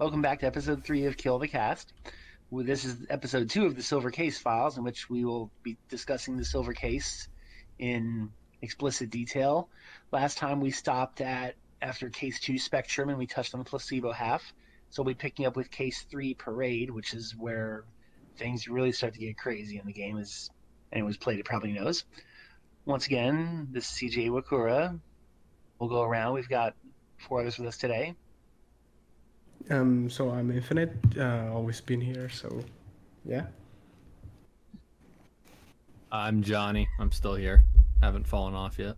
Welcome back to episode 3 of Kill the Cast. This is episode 2 of the Silver Case Files, in which we will be discussing the Silver Case in explicit detail. Last time we stopped at after Case 2 Spectrum, and we touched on the Placebo half. So we'll be picking up with Case 3 Parade, which is where things really start to get crazy in the game, as anyone who's played it probably knows. Once again, this is CJ Wakura. We'll go around. We've got 4 others with us today. So I'm Infinite, always been here, so yeah. I'm Johnny. I'm still here. Haven't fallen off yet.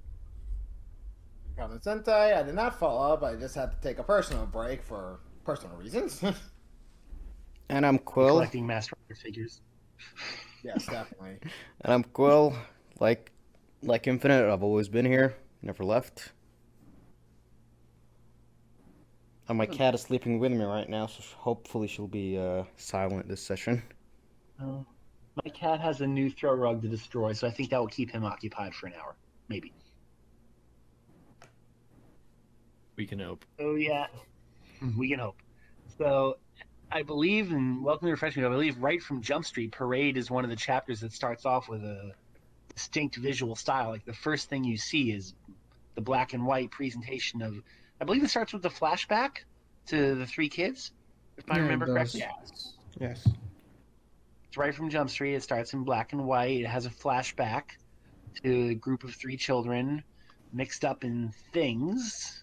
KamenSenpai, I did not fall off. I just had to take a personal break for personal reasons. And I'm Quill. Collecting Master Rider figures. Yes, definitely. And I'm Quill. Like Infinite, I've always been here, never left. And my cat is sleeping with me right now, so hopefully she'll be silent this session. My cat has a new throw rug to destroy, so I think that will keep him occupied for an hour, maybe. We can hope. Oh yeah, we can hope. So, I believe, and welcome to Refreshment, I believe right from Jump Street, Parade is one of the chapters that starts off with a distinct visual style. Like, the first thing you see is the black and white presentation of, I believe it starts with the flashback to the 3 kids, if I remember correctly. Yes. It's right from Jump Street. It starts in black and white. It has a flashback to a group of 3 children mixed up in things.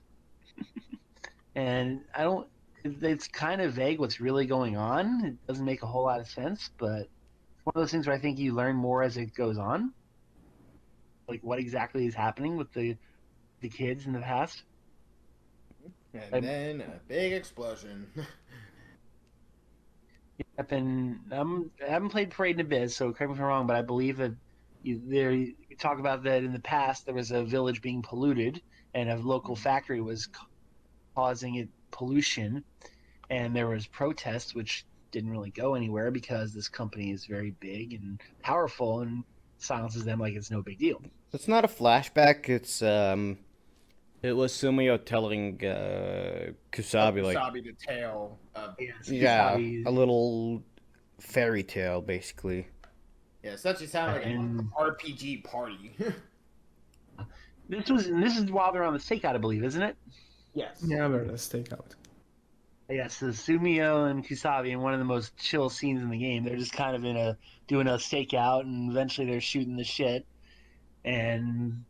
And it's kind of vague what's really going on. It doesn't make a whole lot of sense, but it's one of those things where I think you learn more as it goes on. Like what exactly is happening with the kids in the past. And then a big explosion. Yep, and I haven't played Parade in a bit, so correct me if I'm wrong, but I believe that you talk about that in the past there was a village being polluted, and a local factory was causing it pollution, and there was protests which didn't really go anywhere because this company is very big and powerful and silences them like it's no big deal. It's not a flashback. It was Sumio telling Kusabi Kusabi the tale of Kusabi. a little fairy tale basically. Yeah, essentially sounded like an RPG party. This is while they're on the stakeout, I believe, isn't it? Yes. Yeah, we're the stakeout. Yes, so Sumio and Kusabi in one of the most chill scenes in the game. They're just kind of doing a stakeout, and eventually they're shooting the shit, and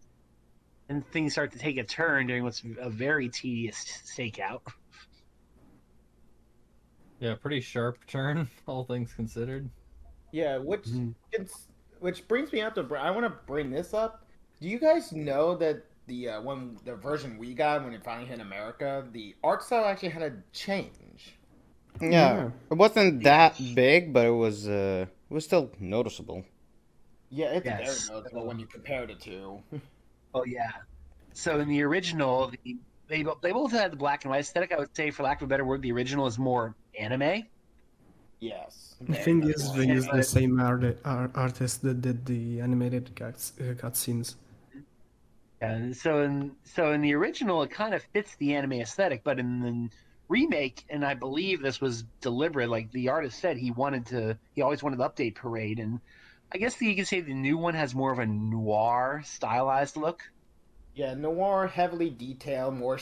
things start to take a turn during what's a very tedious stakeout. Yeah, pretty sharp turn, all things considered. Yeah, which brings me up to I want to bring this up. Do you guys know that the version we got when it finally hit America, the art style actually had a change? Yeah. It wasn't that big, but it was still noticeable. Yeah, it's very noticeable when you compare the two. Oh yeah. So in the original, they both had the black and white aesthetic. I would say, for lack of a better word, the original is more anime. Yes. The thing is, they use the same artist that did the animated cutscenes. And so in the original, it kind of fits the anime aesthetic, but in the remake, and I believe this was deliberate, like the artist said, he always wanted to update Parade, and I guess you could say the new one has more of a noir stylized look. Yeah, noir, heavily detailed, more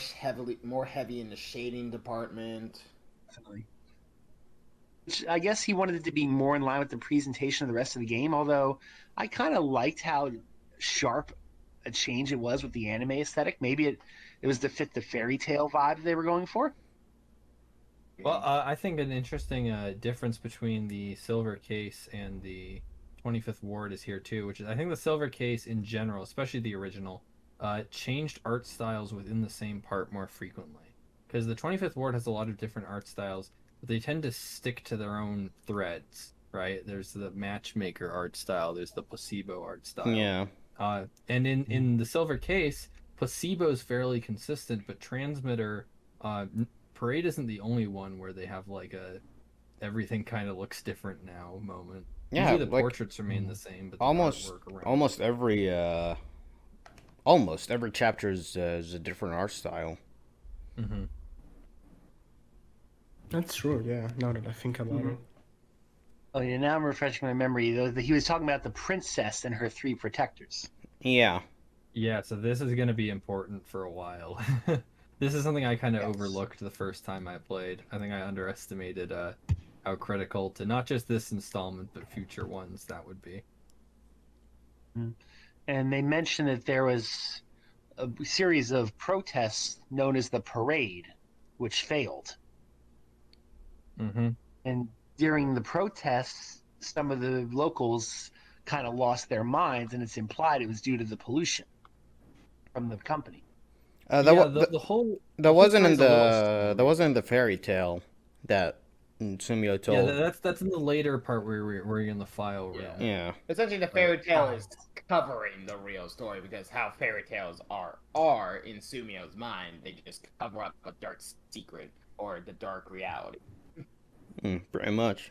heavy in the shading department. Definitely. Which I guess he wanted it to be more in line with the presentation of the rest of the game, although I kind of liked how sharp a change it was with the anime aesthetic. Maybe it was to fit the fairy tale vibe they were going for. Well, I think an interesting difference between the Silver Case and the 25th Ward is here too, which is I think the Silver Case in general, especially the original, changed art styles within the same part more frequently. Because the 25th Ward has a lot of different art styles, but they tend to stick to their own threads, right? There's the matchmaker art style, there's the placebo art style. Yeah. And in the Silver Case, Placebo is fairly consistent, but Transmitter, Parade isn't the only one where they have like everything kind of looks different now moment. Yeah, usually the portraits remain the same, but the almost every chapter is a different art style. Mm-hmm. That's true, yeah, now that I think about it. Oh yeah, now I'm refreshing my memory. He was talking about the princess and her 3 protectors. Yeah. Yeah, so this is going to be important for a while. This is something I kind of Yes. overlooked the first time I played. I think I underestimated how critical to not just this installment, but future ones that would be. And they mentioned that there was a series of protests known as the parade, which failed. Mm-hmm. And during the protests, some of the locals kind of lost their minds, and it's implied it was due to the pollution from the company. Yeah, the whole that wasn't in story's a little the screwy. that wasn't in the fairy tale that Sumio Yeah, told. that's in the later part where you're in the file room. Yeah. Essentially, the fairy tale is covering the real story because how fairy tales are in Sumio's mind, they just cover up a dark secret or the dark reality. Pretty much.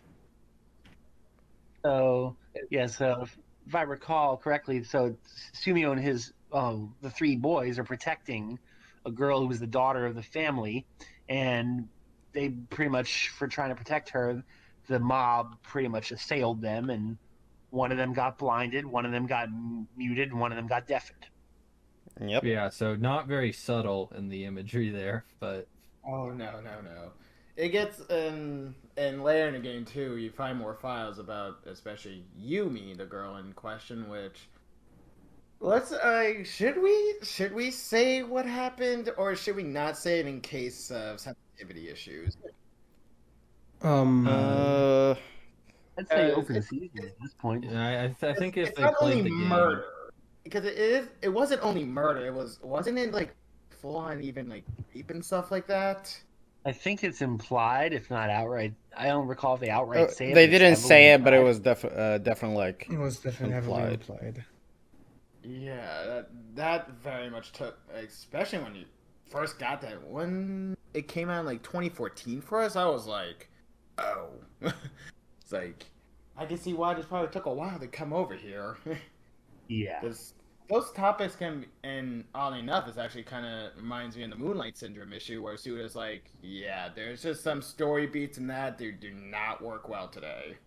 So if I recall correctly, so Sumio and his the 3 boys are protecting a girl who was the daughter of the family, and they pretty much, for trying to protect her, the mob pretty much assailed them, and one of them got blinded, one of them got muted, and one of them got deafened. Yep. Yeah, so not very subtle in the imagery there, but Oh no. It gets and later in the game too, you find more files about especially Yumi, the girl in question, which let's should we say what happened or should we not say it in case of sensitivity issues? I'd say Uh, open season at this point. yeah, I think if it's they not only played the game, murder because it wasn't only murder. Wasn't it like full on even like rape and stuff like that? I think it's implied, if not outright. I don't recall if they outright say it. They but it's didn't say heavily it, but it implied. was definitely like It was definitely heavily implied. implied. Yeah, that very much took, especially when you first got that. When it came out in like 2014 for us, I was like, oh, it's like I can see why this probably took a while to come over here. Yeah. Because those topics can, and oddly enough, this actually kind of reminds me of the Moonlight Syndrome issue, where Suda's like, yeah, there's just some story beats in that do not work well today.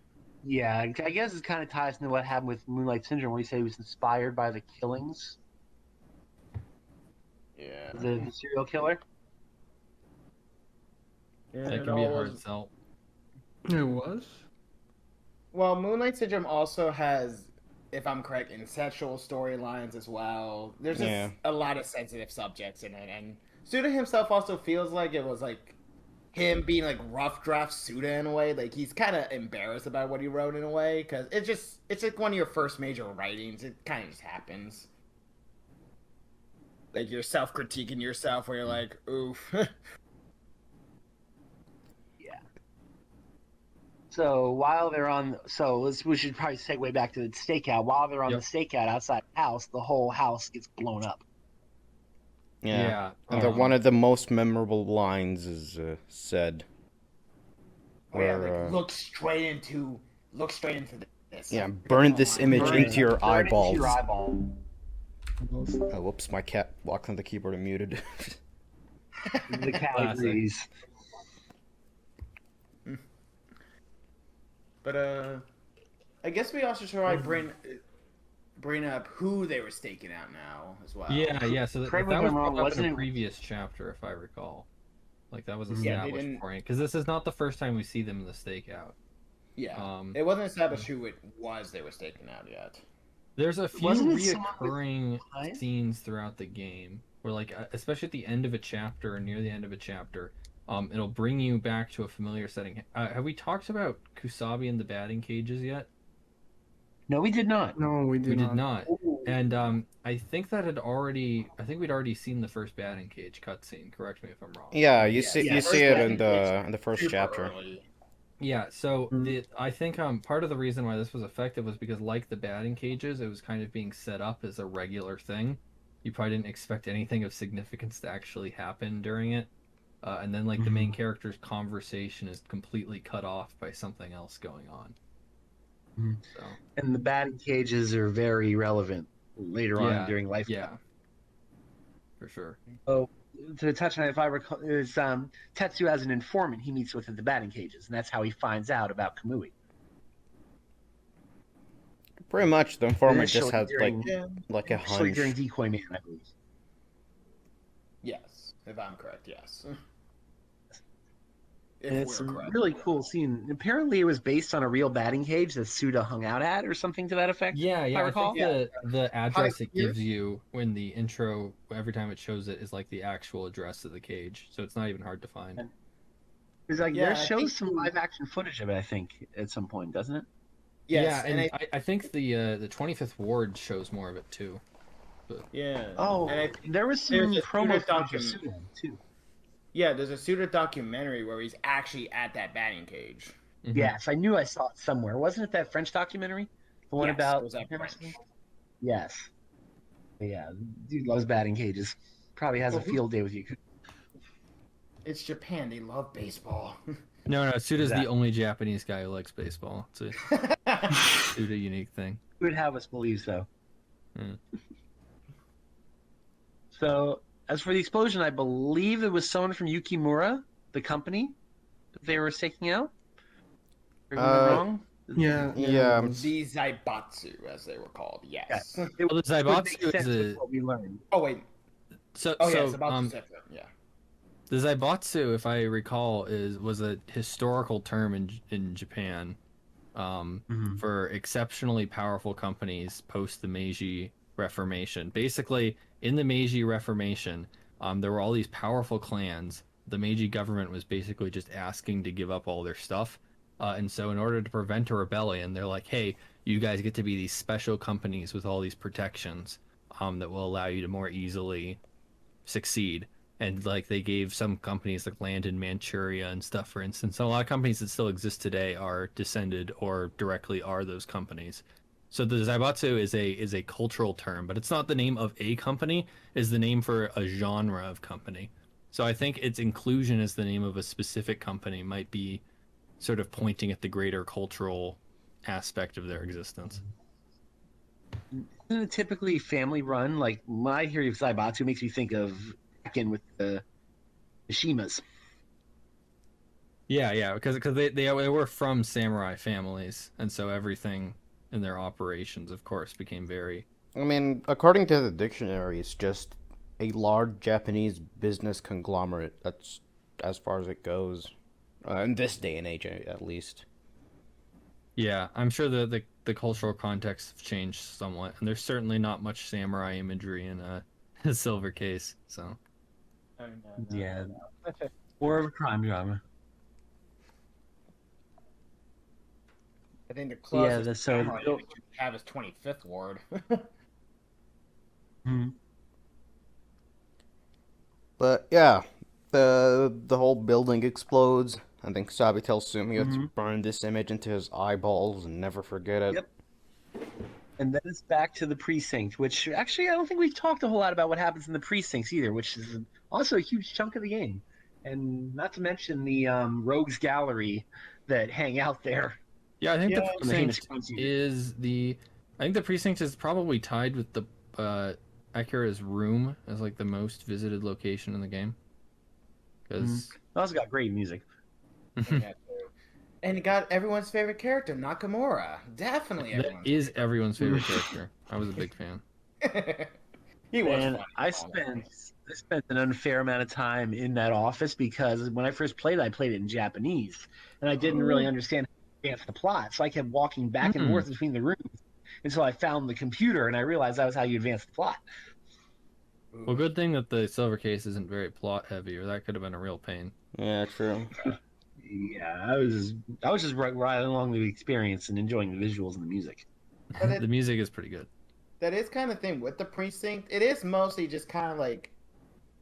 Yeah, I guess it kind of ties into what happened with Moonlight Syndrome, where he said he was inspired by the killings, Yeah. the serial killer. Yeah, that it can be a all hard was- sell. It was? Well, Moonlight Syndrome also has, if I'm correct, incestual storylines as well. There's just a lot of sensitive subjects in it, and Suda himself also feels like it was like him being like rough draft Suda in a way. Like he's kind of embarrassed about what he wrote in a way because it's like one of your first major writings. It kind of just happens. Like you're self-critiquing yourself, where you're like, oof. So while they're on, we should probably segue back to the stakeout. While they're on Yep. the stakeout outside the house, the whole house gets blown up. Yeah. And one of the most memorable lines is said. Where, look straight into this. Yeah, burn this image into your eyeballs. Into your eyeball. Oh, whoops, my cat walked on the keyboard and muted. The cat Classic. agrees. But I guess we also should probably bring up who they were staking out now as well. Yeah. So that Correct me was if I'm wrong, brought up in wasn't a it- previous chapter, if I recall. Like that was Yeah, they established didn't- beforehand, because this is not the first time we see them in the stakeout. Yeah. It wasn't established who it was they were staking out yet. There's a few Wasn't it someone with reoccurring eyes? scenes throughout the game where, like, especially at the end of a chapter or near the end of a chapter, it'll bring you back to a familiar setting. Have we talked about Kusabi and the batting cages yet? No, we did not. No, we We did did not. And I think we'd already seen the first batting cage cutscene. Correct me if I'm wrong. Yeah, you Yes, see yes. you see it in It's the first Super chapter. early. Yeah, so I think part of the reason why this was effective was because, like the batting cages, it was kind of being set up as a regular thing. You probably didn't expect anything of significance to actually happen during it. And then, like, the main character's conversation is completely cut off by something else going on. So, And the batting cages are very relevant later on during Lifecut. yeah, for sure. to touch on it, if I recall, is Tetsu as an informant he meets with at the batting cages, and that's how he finds out about Kamui. Pretty much, the informant just Initially had during- like a Actually, hunch. during Decoy Man, I believe. Yes, if I'm correct, yes. And If it's we're a correct. really cool scene. Apparently, it was based on a real batting cage that Suda hung out at, or something to that effect. Yeah, if I I recall. think the address it Piers? gives you when the intro, every time it shows it, is like the actual address of the cage, so it's not even hard to find. Because like Yeah, there I think shows some you- live action footage of it, I think, at some point, doesn't it? Yes, yeah, and I think the 25th Ward shows more of it too. yeah. Oh, and I think there was some there's a promo Suda footage of Suda too. yeah, there's a Suda documentary where he's actually at that batting cage. Mhm. Yes, I knew I saw it somewhere. Wasn't it that French documentary? The one Yes, about it was that him or French. something? Yes. Yeah, dude loves batting cages. Probably has a field day with you. It's Japan. They love baseball. No, Suda's Exactly. the only Japanese guy who likes baseball. It's a Suda unique thing. Who would have us believe so? Hmm. So, as for the explosion, I believe it was someone from Yukimura, the company, that they were taking out. Am I wrong? Yeah, Yeah, it was- The Zaibatsu, as they were called. Yes. It Well, the would make Zaibatsu sense is with a what we learned. Oh wait. so Oh yeah, so it's about um to separate. Yeah. the Zaibatsu, if I recall, was a historical term in Japan Mhm. for exceptionally powerful companies post the Meiji Reformation. Basically, in the Meiji Reformation, there were all these powerful clans. The Meiji government was basically just asking to give up all their stuff. And so in order to prevent a rebellion, they're like, hey, you guys get to be these special companies with all these protections that will allow you to more easily succeed. And like they gave some companies like land in Manchuria and stuff, for instance. So a lot of companies that still exist today are descended or directly are those companies. So the Zaibatsu is a cultural term, but it's not the name of a company, is the name for a genre of company. So I think its inclusion as the name of a specific company might be sort of pointing at the greater cultural aspect of their existence. Isn't it typically family run? Like when I hear of Zaibatsu, makes me think of in with the Mishimas. Yeah, because they were from samurai families, and so everything in their operations, of course, became very. I mean, according to the dictionary, it's just a large Japanese business conglomerate. That's as far as it goes. In this day and age, at least. Yeah, I'm sure the cultural context have changed somewhat, and there's certainly not much samurai imagery in a silver case. So Yeah, more of a crime drama. I think the Yeah, closest so camera image we have is 25th Ward. But yeah, the whole building explodes. I think Kusabi tells Sumi to burn this image into his eyeballs and never forget it. Yep. And then it's back to the precinct, which actually I don't think we've talked a whole lot about what happens in the precincts either, which is also a huge chunk of the game. And not to mention the rogues gallery that hang out there. yeah, I think the from the famous precinct crime scene. is the. I think the precinct is probably tied with the Akira's room as like the most visited location in the game. Because It also got great music. And it got everyone's favorite character, Nakamura. Definitely that everyone's. is everyone's favorite character. I was a big fan. He was And fun. I spent an unfair amount of time in that office because when I first played it, I played it in Japanese, and I didn't really understand how to advance the plot. So I kept walking back and forth between the rooms until I found the computer, and I realized that was how you advance the plot. Well, good thing that the silver case isn't very plot heavy, or that could have been a real pain. Yeah, true. Yeah, I was just riding along the experience and enjoying the visuals and the music. But The music is pretty good. that is kind of thing with the precinct. It is mostly just kind of like,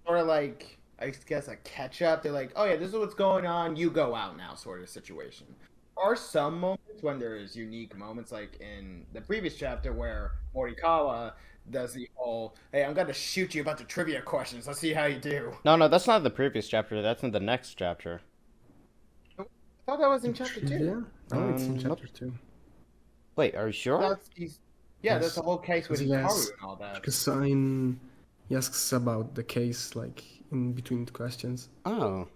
sort of like, I guess a catch up. They're like, oh yeah, this is what's going on. You go out now, sort of situation. There are some moments when there's unique moments, like in the previous chapter where Morikawa does the whole, hey, I'm gonna shoot you about the trivia questions. Let's see how you do. No, that's not the previous chapter. That's in the next chapter. I thought that was in chapter 2. Yeah, no, it's in Nope. chapter 2. Wait, are you sure? That's the whole case with Yes. Hikaru and all that. Because in He asks about the case, like in between the questions. Oh.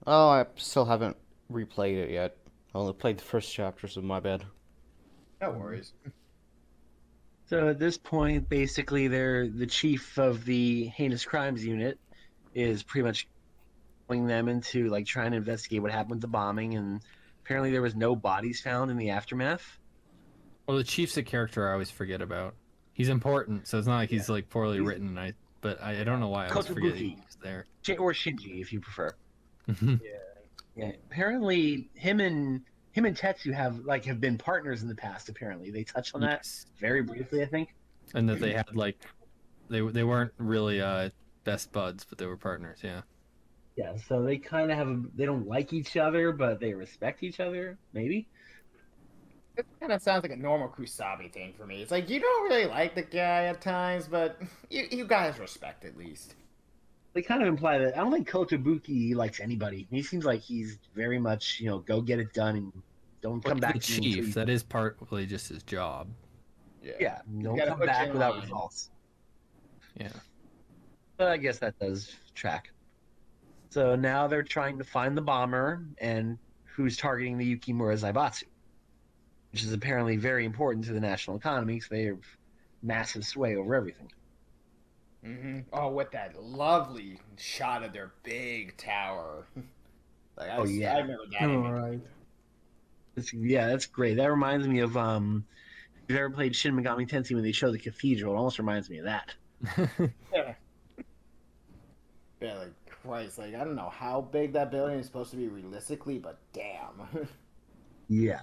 Oh, I still haven't replayed it yet. I only played the first chapter, so my bad. No worries. So at this point, basically, the chief of the heinous crimes unit is pretty much pulling them into like trying to investigate what happened with the bombing, and apparently there was no bodies found in the aftermath. Well, the chief's a character I always forget about. He's important, so it's not like he's like poorly written. But I don't know why I always forget Kotobuki. he's there. Or Shinji, if you prefer. Yeah. Yeah. Apparently, him and Tetsu have been partners in the past. Apparently, they touched on that Yes. very briefly, I think. And that they had like, they weren't really best buds, but they were partners. Yeah. Yeah. So they kind of they don't like each other, but they respect each other. Maybe. It kind of sounds like a normal Kusabi thing for me. It's like you don't really like the guy at times, but you guys respect at least. They kind of imply that I don't think Kotobuki likes anybody. He seems like he's very much, go get it done and don't come back The to me until chief, you- that is partly just his job. Yeah, don't gotta come put you back in without line. results. Yeah. But I guess that does track. So now they're trying to find the bomber and who's targeting the Yukimura Zaibatsu, which is apparently very important to the national economy because they have massive sway over everything. Mm-hmm. Oh, with that lovely shot of their big tower. Like, I remember that. All image. right. That's great. That reminds me of if you've ever played Shin Megami Tensei when they show the cathedral. It almost reminds me of that. Yeah. Yeah, like Christ, like I don't know how big that building is supposed to be realistically, but damn. Yeah.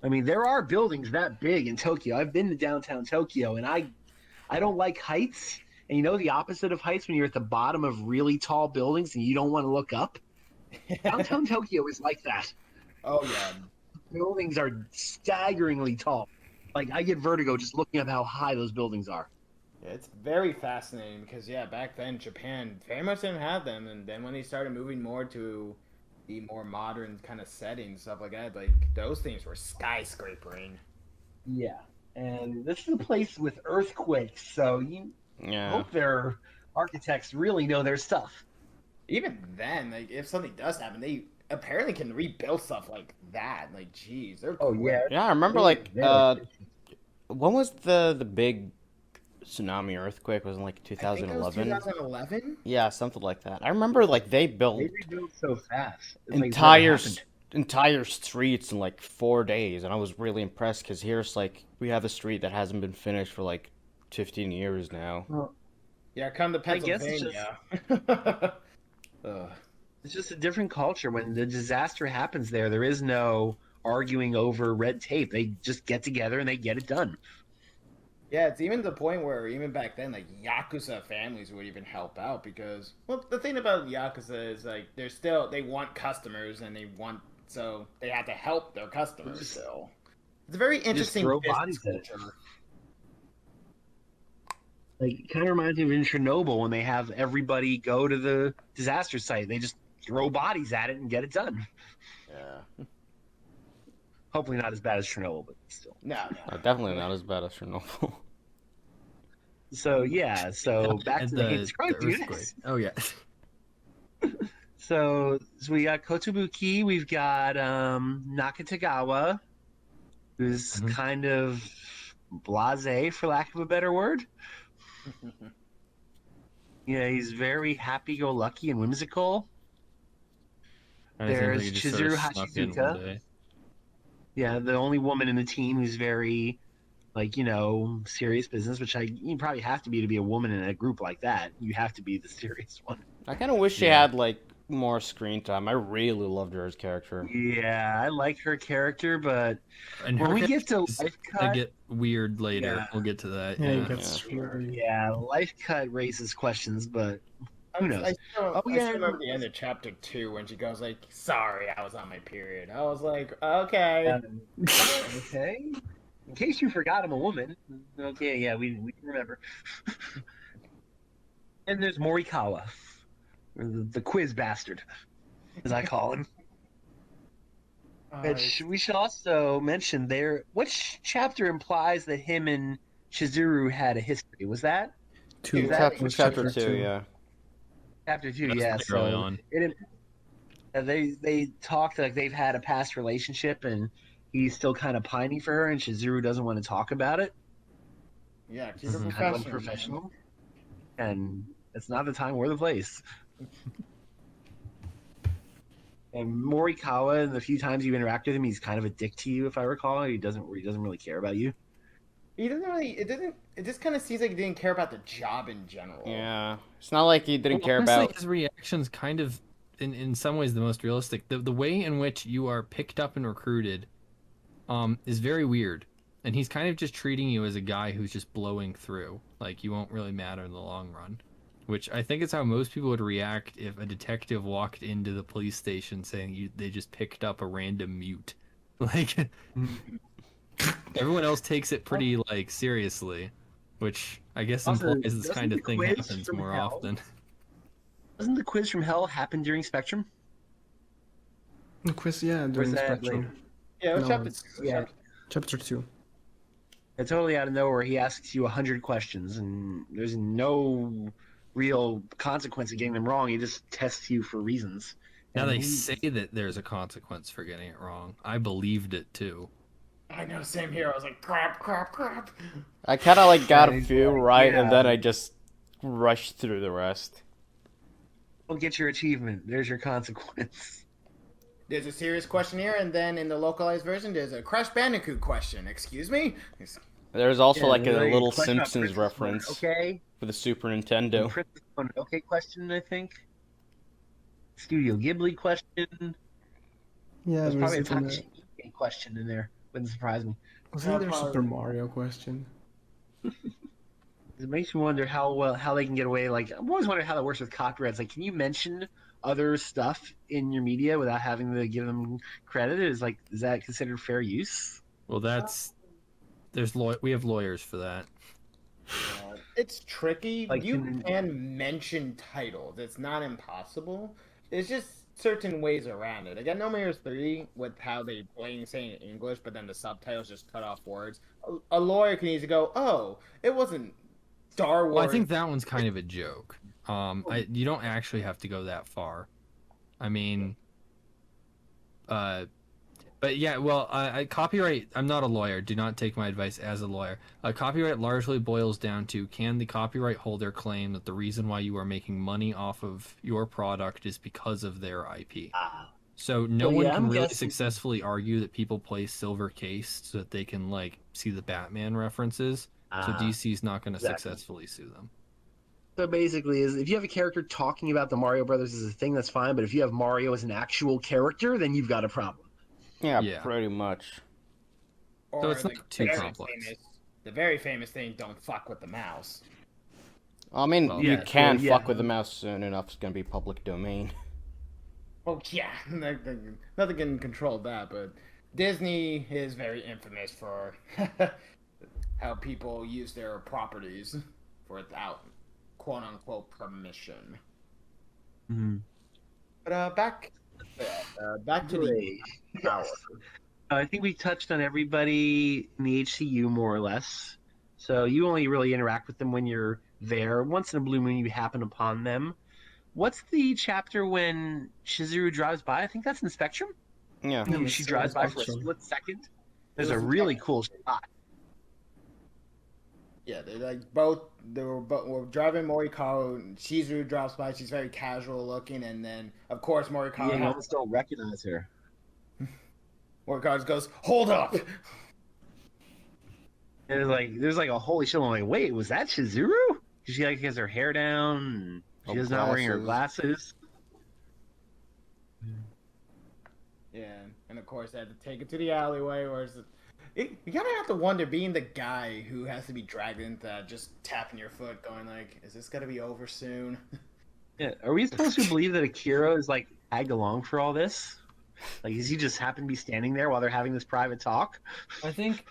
I mean, there are buildings that big in Tokyo. I've been to downtown Tokyo, and I don't like heights. And you know the opposite of heights when you're at the bottom of really tall buildings and you don't want to look up? Downtown Tokyo is like that. Oh yeah. Buildings are staggeringly tall. Like, I get vertigo just looking up how high those buildings are. Yeah, it's very fascinating because back then Japan very much didn't have them, and then when they started moving more to the more modern kind of settings, stuff like that, like those things were skyscrapering. Yeah. And this is a place with earthquakes, so you Yeah. hope their architects really know their stuff. Even then, like if something does happen, they apparently can rebuild stuff like that. Like, geez, they're Oh, quick. yeah. Yeah, I remember like Very when was the big tsunami earthquake? Was it like I think it was 2011? 2011. Yeah, something like that. I remember like they built They rebuild so fast. It's like it's entire never happened. entire streets in like 4 days, and I was really impressed because here's like we have a street that hasn't been finished for like 15 years now. Yeah, come to I guess it's Pennsylvania. Ugh. It's just a different culture. When the disaster happens there is no arguing over red tape. They just get together and they get it done. Yeah, it's even to the point where even back then, like Yakuza families would even help out because, well, the thing about Yakuza is like they want customers and so they have to help their customers still. It's a very interesting throw business bodies at it. culture. Like, it kind of reminds me of in Chernobyl when they have everybody go to the disaster site. They just throw bodies at it and get it done. Yeah. Hopefully not as bad as Chernobyl, but still. No. Definitely not as bad as Chernobyl. So back And to the heinous crime earthquake. units. Oh yeah. So we got Kotobuki, we've got Nakatagawa, who's kind of blasé, for lack of a better word. Yeah, he's very happy-go-lucky and whimsical. There's Chizuru Hachizuka. Yeah, the only woman in the team who's very, serious business, which you probably have to be a woman in a group like that. You have to be the serious one. I kind of wish she had like more screen time. I really loved her as character. Yeah, I like her character, but And when her we get to characters Lifecut, get weird later. Yeah. We'll get to that. Yeah, Yeah. it gets really... yeah, Lifecut raises questions, but who knows? I still yeah. remember the end of chapter 2 when she goes like, "Sorry, I was on my period." I was like, "Okay." Okay. In case you forgot, I'm a woman. Okay, yeah, we can remember. And there's Morikawa, or the quiz bastard, as I call him. Which we should also mention there. Which chapter implies that him and Chizuru had a history? Was that Two. Chapter 2, yeah. Chapter 2, That's yeah. pretty early So on. they talked like they've had a past relationship, and he's still kind of pining for her, and Shizuru doesn't want to talk about it. Yeah, keep it Mhm. Kind of professional. unprofessional, and it's not the time or the place. And Morikawa, the few times you interact with him, he's kind of a dick to you, if I recall. He doesn't really care about you. He doesn't really. It just kind of seems like he didn't care about the job in general. Yeah. It's not like he didn't care Honestly, about... his reaction's kind of, in some ways, the most realistic. The way in which you are picked up and recruited, is very weird, and he's kind of just treating you as a guy who's just blowing through. Like you won't really matter in the long run, which I think is how most people would react if a detective walked into the police station saying they just picked up a random mute. Like everyone else takes it pretty like seriously, which I guess Also, implies this doesn't kind of the thing quiz happens from more hell- often. Doesn't the quiz from hell happen during Spectrum? The quiz, yeah, Or is during that Spectrum. later? Yeah, it was No, chapter. Yeah, Chapter 2. it's totally out of nowhere. He asks you 100 questions, and there's no real consequence of getting them wrong. He just tests you for reasons. Now And they he- say that there's a consequence for getting it wrong. I believed it too. I know, same here. I was like, crap. I kind of like got a Right, few like, right, yeah. and then I just rushed through the rest. don't get your achievement. There's your consequence. There's a serious question here, and then in the localized version, there's a Crash Bandicoot question. Excuse me. There's also Yeah, like a really, little question about Simpsons Princess reference Mononoke. for the Super Nintendo. Princess Mononoke question, I think. Studio Ghibli question. Yeah, There's probably a even Takashi Miike question in there. Wouldn't surprise me. wasn't there probably- Super Mario question? It makes me wonder how they can get away. Like I'm always wondering how that works with copyrights. Like, can you mention other stuff in your media without having to give them credit? Is that considered fair use? Well, we have lawyers for that. It's tricky. Like, You can mention titles. It's not impossible. It's just certain ways around it. Like at No Man's 3, with how they blatantly say in English, but then the subtitles just cut off words. A lawyer can easily go, "Oh, it wasn't Star Wars." Well, I think that one's kind of a joke. You don't actually have to go that far. I mean, but yeah, well, copyright. I'm not a lawyer. Do not take my advice as a lawyer. Copyright largely boils down to: can the copyright holder claim that the reason why you are making money off of your product is because of their IP? So no one can I'm really guessing- successfully argue that people play Silver Case so that they can like see the Batman references. So DC's not going to exactly. successfully sue them. So basically, is if you have a character talking about the Mario Brothers as a thing, that's fine. But if you have Mario as an actual character, then you've got a problem. Yeah, pretty much. Or So it's the not too very complex. the very famous thing, "Don't fuck with the mouse." I mean, Well, you yeah, can yeah. fuck with the mouse soon enough. It's gonna be public domain. Oh yeah, nothing can control that. But Disney is very infamous for how people use their properties without "quote unquote" permission. Mm-hmm. But back to the power. I think we touched on everybody in the HCU more or less. So you only really interact with them when you're there. Once in a blue moon, you happen upon them. What's the chapter when Shizuru drives by? I think that's in Spectrum. Yeah. Yeah, She it's drives by for a Spectrum. split second. There's It a was in really Spectrum. cool shot. Yeah, they were driving Morikawa. And Shizuru drops by. She's very casual looking, and then of course Morikawa. Yeah, you almost don't recognize her. Morikawa goes, "Hold up!" And there's like a holy shit. I'm like, wait, was that Shizuru? She like has her hair down. And she's not wearing her glasses. Yeah, and of course they had to take it to the alleyway. You kind of have to wonder, being the guy who has to be dragged into that, just tapping your foot, going like, "Is this gonna be over soon?" Yeah, are we supposed to believe that Akira is like tagged along for all this? Like, is he just happen to be standing there while they're having this private talk? I think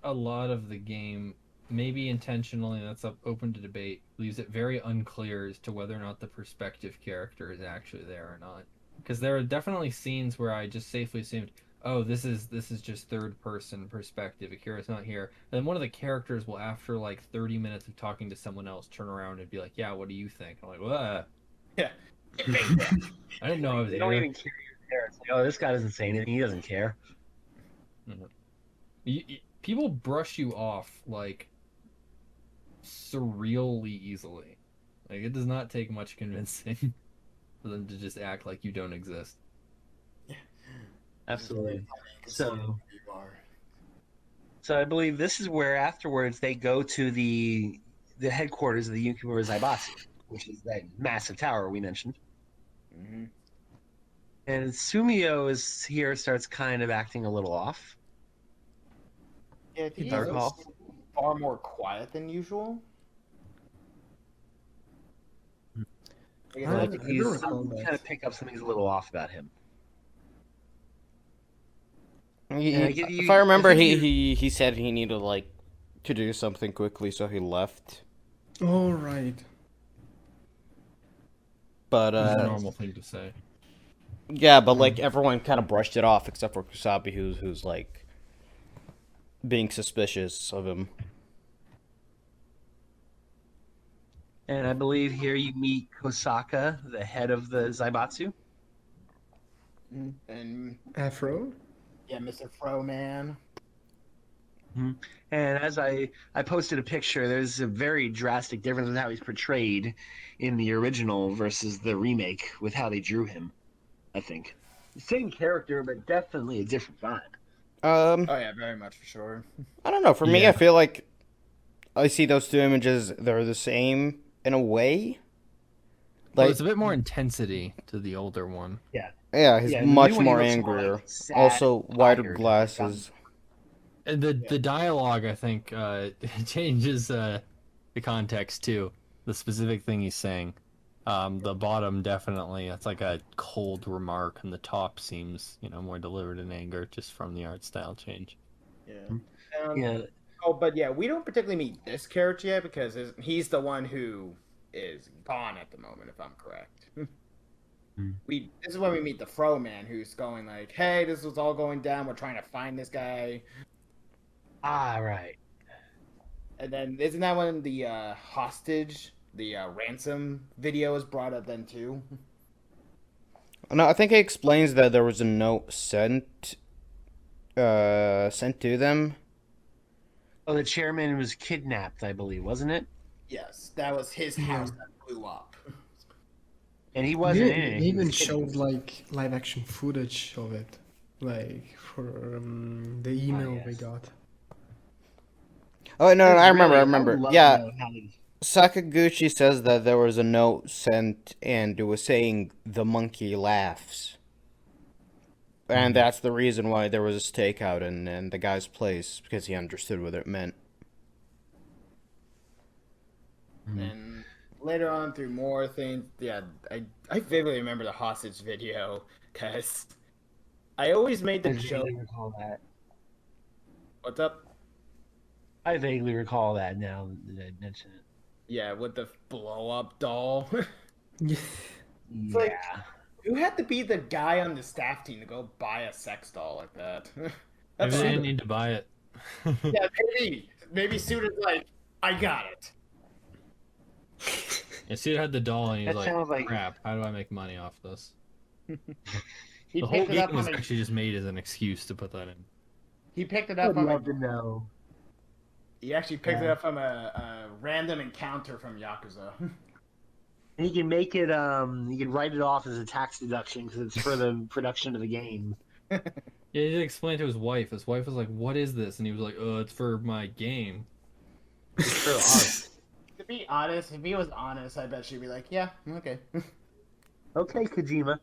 a lot of the game, maybe intentionally, that's open to debate, leaves it very unclear as to whether or not the perspective character is actually there or not. Because there are definitely scenes where I just safely assumed, oh, this is just third person perspective. Akira's not here. And then one of the characters will, after like 30 minutes of talking to someone else, turn around and be like, "Yeah, what do you think?" I'm like, "What? Yeah. I didn't know I was They here." don't even care you're there. It's like, oh, this guy doesn't say anything. He doesn't care. People brush you off like surreally easily. Like it does not take much convincing for them to just act like you don't exist. Absolutely. So I believe this is where afterwards they go to the headquarters of the Yukimura Zaibatsu, which is that massive tower we mentioned. Mm-hmm. And Sumio is here, starts kind of acting a little off. Yeah, I recall. Far more quiet than usual. I I think do recall that. kind of pick up something's a little off about him. If I remember, he said he needed like to do something quickly, so he left. All right. But It's a normal thing to say. yeah, but like everyone kind of brushed it off except for Kusabi, who's like being suspicious of him. And I believe here you meet Kosaka, the head of the Zaibatsu. And Afro. yeah, Mr. Fro-Man. And as I posted a picture, there's a very drastic difference in how he's portrayed in the original versus the remake with how they drew him, I think. The same character, but definitely a different vibe. Oh yeah, very much for sure. I don't know. For me, Yeah. I feel like I see those two images. They're the same in a way. Well, Like, it's a bit more intensity to the older one. yeah, he's Yeah, the much new one, he more looks angrier. like, sad, Also, wider tired, glasses. And the dialogue, I think, changes the context too. The specific thing he's saying. The bottom definitely, that's like a cold remark, and the top seems, more delivered in anger just from the art style change. Yeah. Yeah, Oh, but yeah, we don't particularly meet this character yet because he's the one who is gone at the moment, if I'm correct. This is when we meet the Fro Man, who's going like, "Hey, this was all going down. We're trying to find this guy." right. And then isn't that when the hostage, the ransom video is brought up then too? No, I think he explains that there was a note sent to them. Oh, the chairman was kidnapped, I believe, wasn't it? Yes, that was his house that blew up. And he wasn't in it. They He even was showed like live action footage of it, like for the email we yes. got. Oh no, I Really, I remember. would love to Yeah, know how they- Sakaguchi says that there was a note sent and it was saying the monkey laughs. And that's the reason why there was a stakeout in the guy's place, because he understood what it meant. And later on, through more things, yeah, I vividly remember the hostage video because I always made the I joke. vaguely recall that. What's up? I vaguely recall that now that I mention it. Yeah, with the blow up doll. Yeah. like- Yeah. Who had to be the guy on the staff team to go buy a sex doll like that? Maybe That's they didn't need to buy it. yeah, maybe Suda's like, I got it. Yeah, Suda had the doll, and he was That like, sounds like- crap, how do I make money off this? He The whole picked it up game was on a, actually just made as an excuse to put that in. he picked it I'd up on a, love to know. he actually picked it Yeah. up from a random encounter from Yakuza. And you can make it, you can write it off as a tax deduction because it's for the production of the game. Yeah, he did explain to his wife. His wife was like, "What is this?" And he was like, "Oh, it's for my game." It's for art. To be honest, if he was honest, I bet she'd be like, yeah, okay. Okay, Kojima.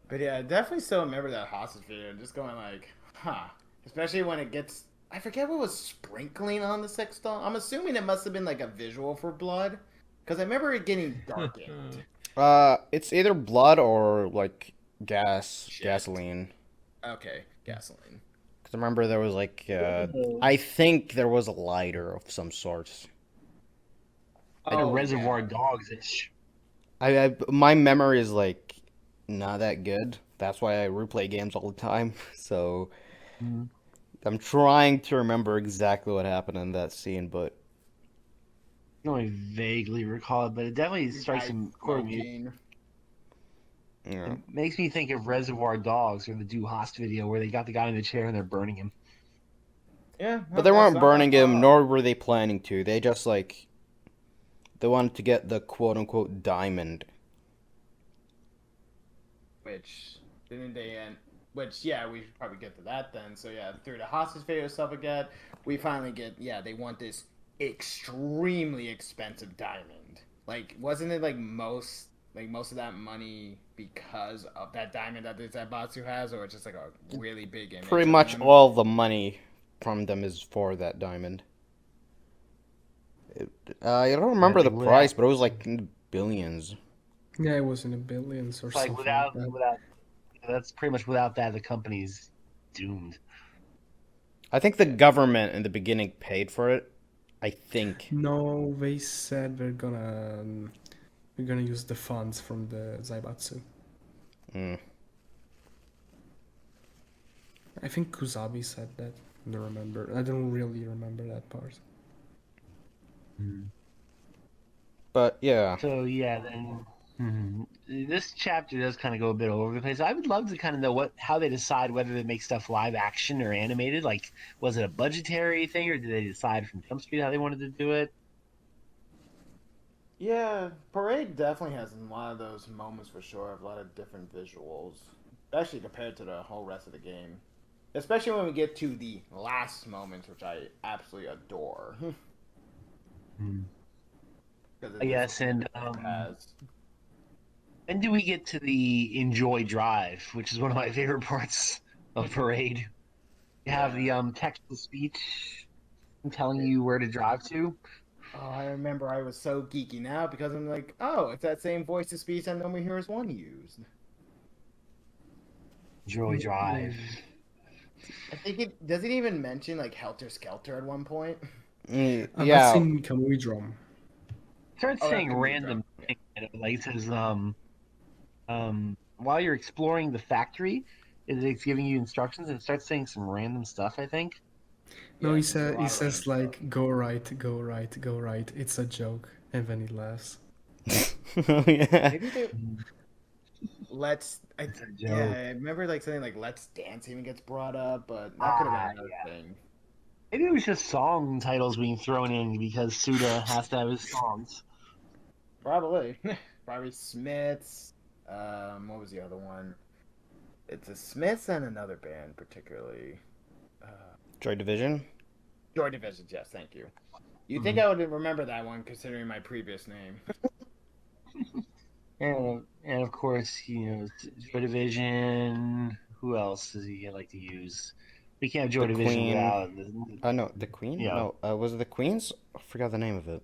But yeah, I definitely still remember that hostage video, just going like, huh. Especially when it gets, I forget what was sprinkling on the sex doll. I'm assuming it must have been like a visual for blood, because I remember it getting darkened. It's either blood or like gasoline. Okay, gasoline. Because I remember there was like, I think there was a lighter of some sort. Like a Reservoir Dogs-ish. My memory is like not that good. That's why I replay games all the time. So Mhm. I'm trying to remember exactly what happened in that scene, but I can only vaguely recall it, but it definitely The strikes guy some chord with me. smoking. yeah. It makes me think of Reservoir Dogs or the Du Hast video where they got the guy in the chair and they're burning him. Yeah, But they that's weren't not burning that far him, off. nor were they planning to. They just they wanted to get the quote unquote diamond. Which didn't they end? Which we should probably get to that then. So yeah, through the hostage video stuff again, we finally get they want this extremely expensive diamond. Like, wasn't it most of that money because of that diamond that the Zaibatsu has, or it's just like a really big image? Pretty of much them? all the money from them is for that diamond. I don't remember the like, price, but it was like in the billions. Yeah, it was in the billions or It's like something like that. without that's pretty much without that the company's doomed. I think the government in the beginning paid for it. I think. No, they said we're gonna use the funds from the Zaibatsu. Mm. I think Kusabi said that. I don't really remember that part. But yeah. So yeah, then this chapter does kind of go a bit all over the place. I would love to kind of know how they decide whether they make stuff live action or animated. Like, was it a budgetary thing, or did they decide from Jump Street how they wanted to do it? Yeah, Parade definitely has a lot of those moments for sure, of a lot of different visuals, especially compared to the whole rest of the game. Especially when we get to the last moments, which I absolutely adore. Yes, and has. then do we get to the Enjoy Drive, which is one of my favorite parts of Parade. You have the text to speech telling you where to drive to. Oh, I remember I was so geeky now because I'm like, oh, it's that same voice to speech that No More Heroes 1 used. Enjoy Drive. I think does it even mention like Helter Skelter at one point? Mm, That's yeah. in Kamuidrome. Starts Oh, that's saying Kamuidrome. random things. Like it says, while you're exploring the factory, it's giving you instructions, and it starts saying some random stuff, I think. No, Yeah, he it's a lot of says random like go right, go right, go right. It's a joke, and then he laughs. Oh, yeah. Maybe they I remember like something like Let's Dance even gets brought up, but that could have been another thing. Maybe it was just song titles being thrown in because Suda has to have his songs. Probably. Probably Smiths. What was the other one? It's a Smiths and another band, particularly. Joy Division? Joy Division, yes, thank you. You'd think I would remember that one considering my previous name. And of course, Joy Division. Who else does he like to use? We can't have Joy The Division Queen. without. No, the Queen? Yeah. No, was it the Queens? I forgot the name of it.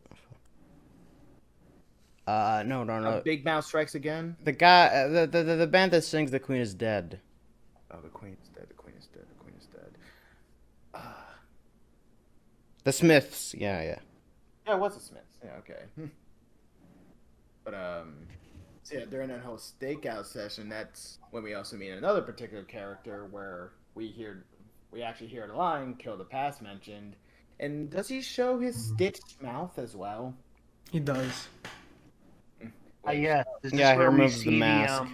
No. Big Mouth Strikes Again. The guy, the band that sings "The Queen is Dead." Oh, the Queen is dead. The Queen is dead. The Queen is dead. The Smiths. Yeah. Yeah, it was the Smiths. Yeah, okay. But so yeah, during that whole stakeout session, that's when we also meet another particular character where we actually hear the line "Kill the Past" mentioned. And does he show his stitched mouth as well? He does. Yeah. This is Yeah, he where we removes the see mask.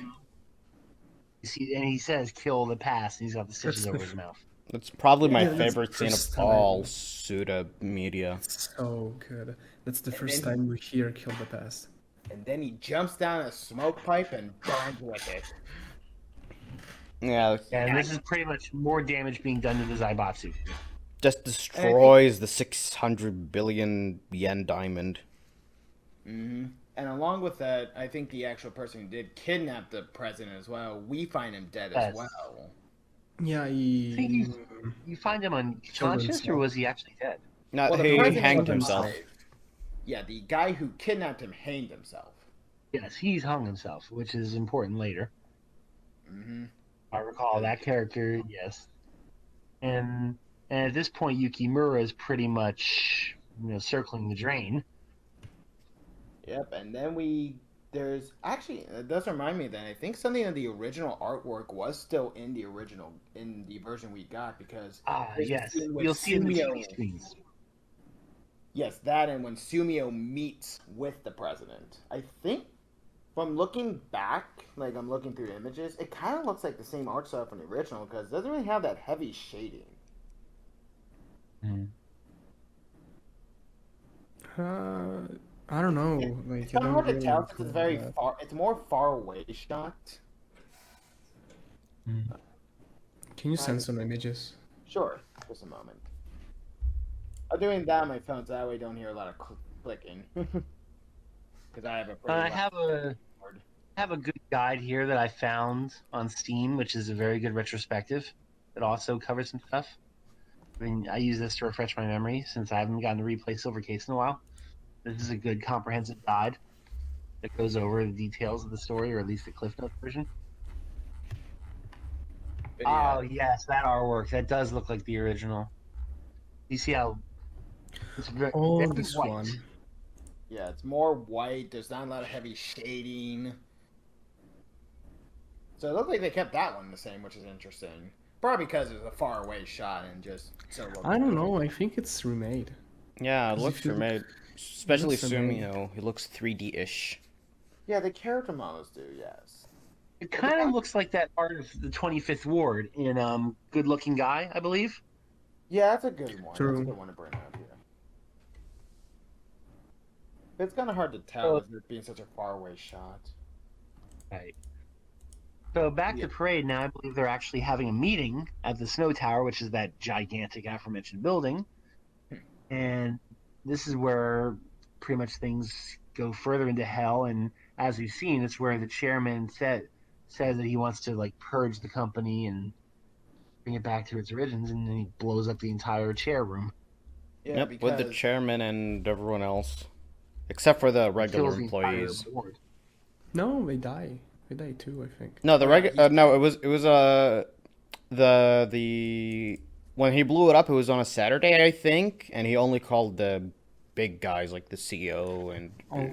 and he says "kill the past," and he's got the stitches That's over his mouth. It's probably my Yeah, that's favorite the scene of first time. all Suda media. So good. That's the first then- time we hear "Kill the Past." And then he jumps down a smoke pipe and burns with it. Yeah, And this is pretty much more damage being done to the Zaibatsu. just destroys the 600 billion yen diamond. Mm-hmm. And along with that, I think the actual person who did kidnap the president as well, we find him dead as Yes. well. Yeah, I think you find him unconscious, or himself. was he actually dead? Not Well, the he president hanged was himself. alive. Yeah, the guy who kidnapped him hanged himself. Yes, he's hung himself, which is important later. Mm-hmm. I recall that character, yes. And at this point, Yukimura is pretty much circling the drain. Yep, and then There's actually it does remind me that I think something of the original artwork was still in the version we got because there's a Yes. scene with You'll see in the Sumio. TV screens. Yes, that and when Sumio meets with the president. I think from looking back, like I'm looking through images, it kind of looks like the same art style from the original because it doesn't really have that heavy shading. I don't know. Like, It's I kind of don't hard to really tell since it's recall very that. far. It's more far away shot. Can you send some images? Sure, just a moment. I'm doing that on my phone, so that way you don't hear a lot of clicking. Because I have a pretty I loud have a good guide here that I found on Steam, which is a very good retrospective. That also covers some stuff. I mean, I use this to refresh my memory since I haven't gotten to replay Silver Case in a while. This is a good comprehensive guide that goes over the details of the story, or at least the Cliff Notes version. But yeah. Oh yes, that artwork. That does look like the original. You see how it's very, Oh, very this white. one. Yeah, it's more white. There's not a lot of heavy shading. So it looks like they kept that one the same, which is interesting. Probably because it's a far away shot and just so. I don't know. I think it's remade. Yeah, it Does it looks feel- remade. Especially looks remade. Sumio. He looks 3D-ish. Yeah, the character models do. Yes. It kind of looks like that art of the 25th Ward in Good Looking Guy, I believe. Yeah, that's a good one. That's True. a good one to bring up here. It's kind of hard to tell with it being such a far away shot. Right. So back to Parade now. I believe they're actually having a meeting at the Snow Tower, which is that gigantic aforementioned building. And this is where pretty much things go further into hell. And as we've seen, it's where the chairman says that he wants to like purge the company and bring it back to its origins, and then he blows up the entire chair room. Yeah, Yep, because with the chairman and everyone else. Except for the regular Kills the entire employees. board. No, they die. They die too, I think. No, no, it was the when he blew it up, it was on a Saturday, I think, and he only called the big guys like the CEO and Oh,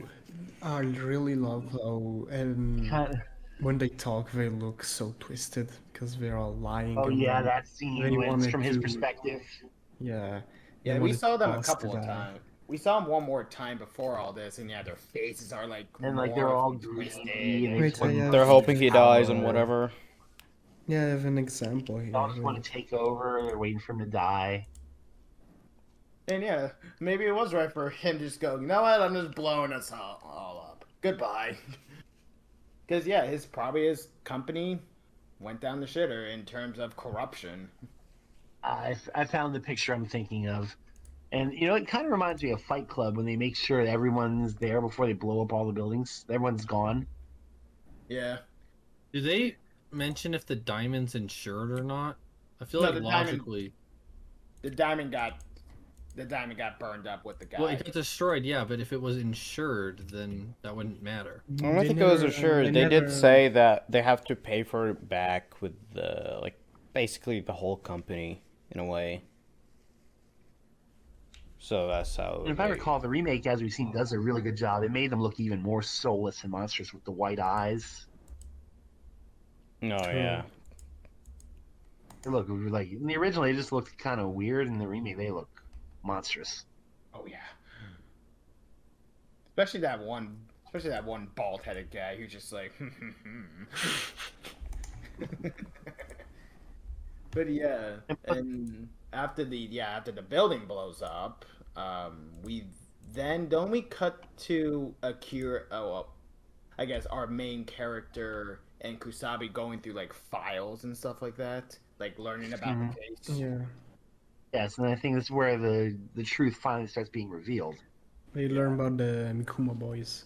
I really love how when they talk, they look so twisted because they're all lying. Oh and yeah, then that scene they when it's wanted from his to- perspective. Yeah. yeah, they we wanted saw them a us to couple of die. times. We saw them one more time before all this, and yeah, their faces are like And like they're all twisted. greedy, and they Wait, just want I have- they're hoping he dies and power. whatever. Yeah, I have an example here. They all just want to take over. They're waiting for him to die. And yeah, maybe it was right for him to just go, you know what, I'm just blowing us all up. Goodbye. Because, yeah, his company went down the shitter in terms of corruption. I found the picture I'm thinking of. And, you know, it kind of reminds me of Fight Club when they make sure that everyone's there before they blow up all the buildings. Everyone's gone. Yeah. Do they mention if the diamond's insured or not? I feel No, like the diamond- logically. The diamond got burned up with the guy. Well, it got destroyed, yeah, but if it was insured, then that wouldn't matter. I don't think it was assured. They did say that they have to pay for it back with the basically the whole company in a way. So that's how. And if I recall, the remake, as we've seen, does a really good job. It made them look even more soulless and monstrous with the white eyes. No, yeah. They look like in the original, they just looked kind of weird. In the remake, they look monstrous. Oh, yeah. Especially that one bald-headed guy who's just like, But yeah, and after the building blows up, don't we cut to Akira? Oh, well, I guess our main character and Kusabi going through like files and stuff like that, like learning about the case. Yeah. Yes, and I think this is where the truth finally starts being revealed. They learn about the Mikuma boys.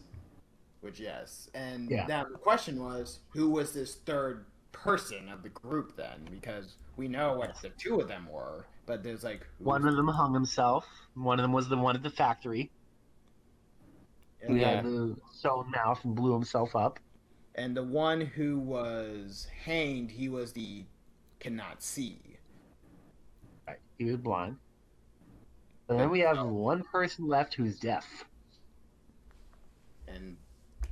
Which yes, and Yeah. now the question was, who was this third person of the group then? Because we know what the two of them were, but there's like One of them hung himself. One of them was the one at the factory. Who had the sewn mouth and blew himself up. And the one who was hanged, he was the cannot see. Right. He was blind. And then we have one person left who's deaf. And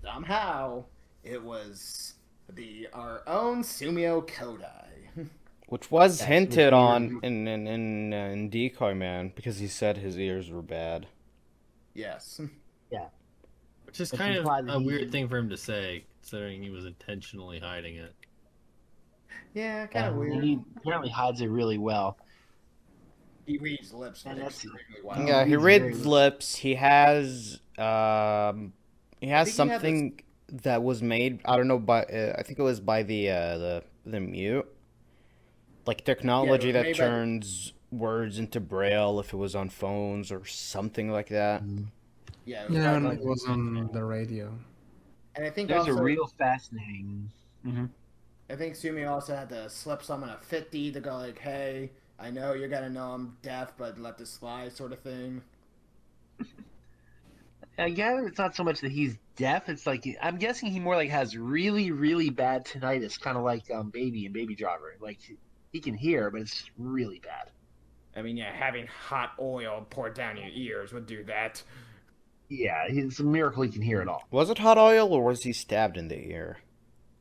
somehow it was our own Sumio Kodai. Which was That's hinted what on in Decoy Man because he said his ears were bad. Yes. Yeah. Which is It's kind of implied that a he weird didn't- thing for him to say, considering he was intentionally hiding it. Yeah, kind of and weird. he apparently hides it really well. He reads lips And that's- extremely well. Yeah, he reads very reads well. lips. He has think he had something that was made. I don't know, by I think it was by the mute, like technology was that made by- turns words into braille if it was on phones or something like that. Yeah, it was Yeah, by- and it was on the radio. and I think There's also, a real fascinating. I think Sumio also had to slip someone a 50 to go like, hey, I know you're gonna know I'm deaf, but let this slide, sort of thing. I gather it's not so much that he's deaf. It's like I'm guessing he more like has really, really bad tinnitus, kind of like Baby and Baby Driver. Like he can hear, but it's really bad. I mean, yeah, having hot oil poured down your ears would do that. Yeah, it's a miracle he can hear at all. Was it hot oil or was he stabbed in the ear?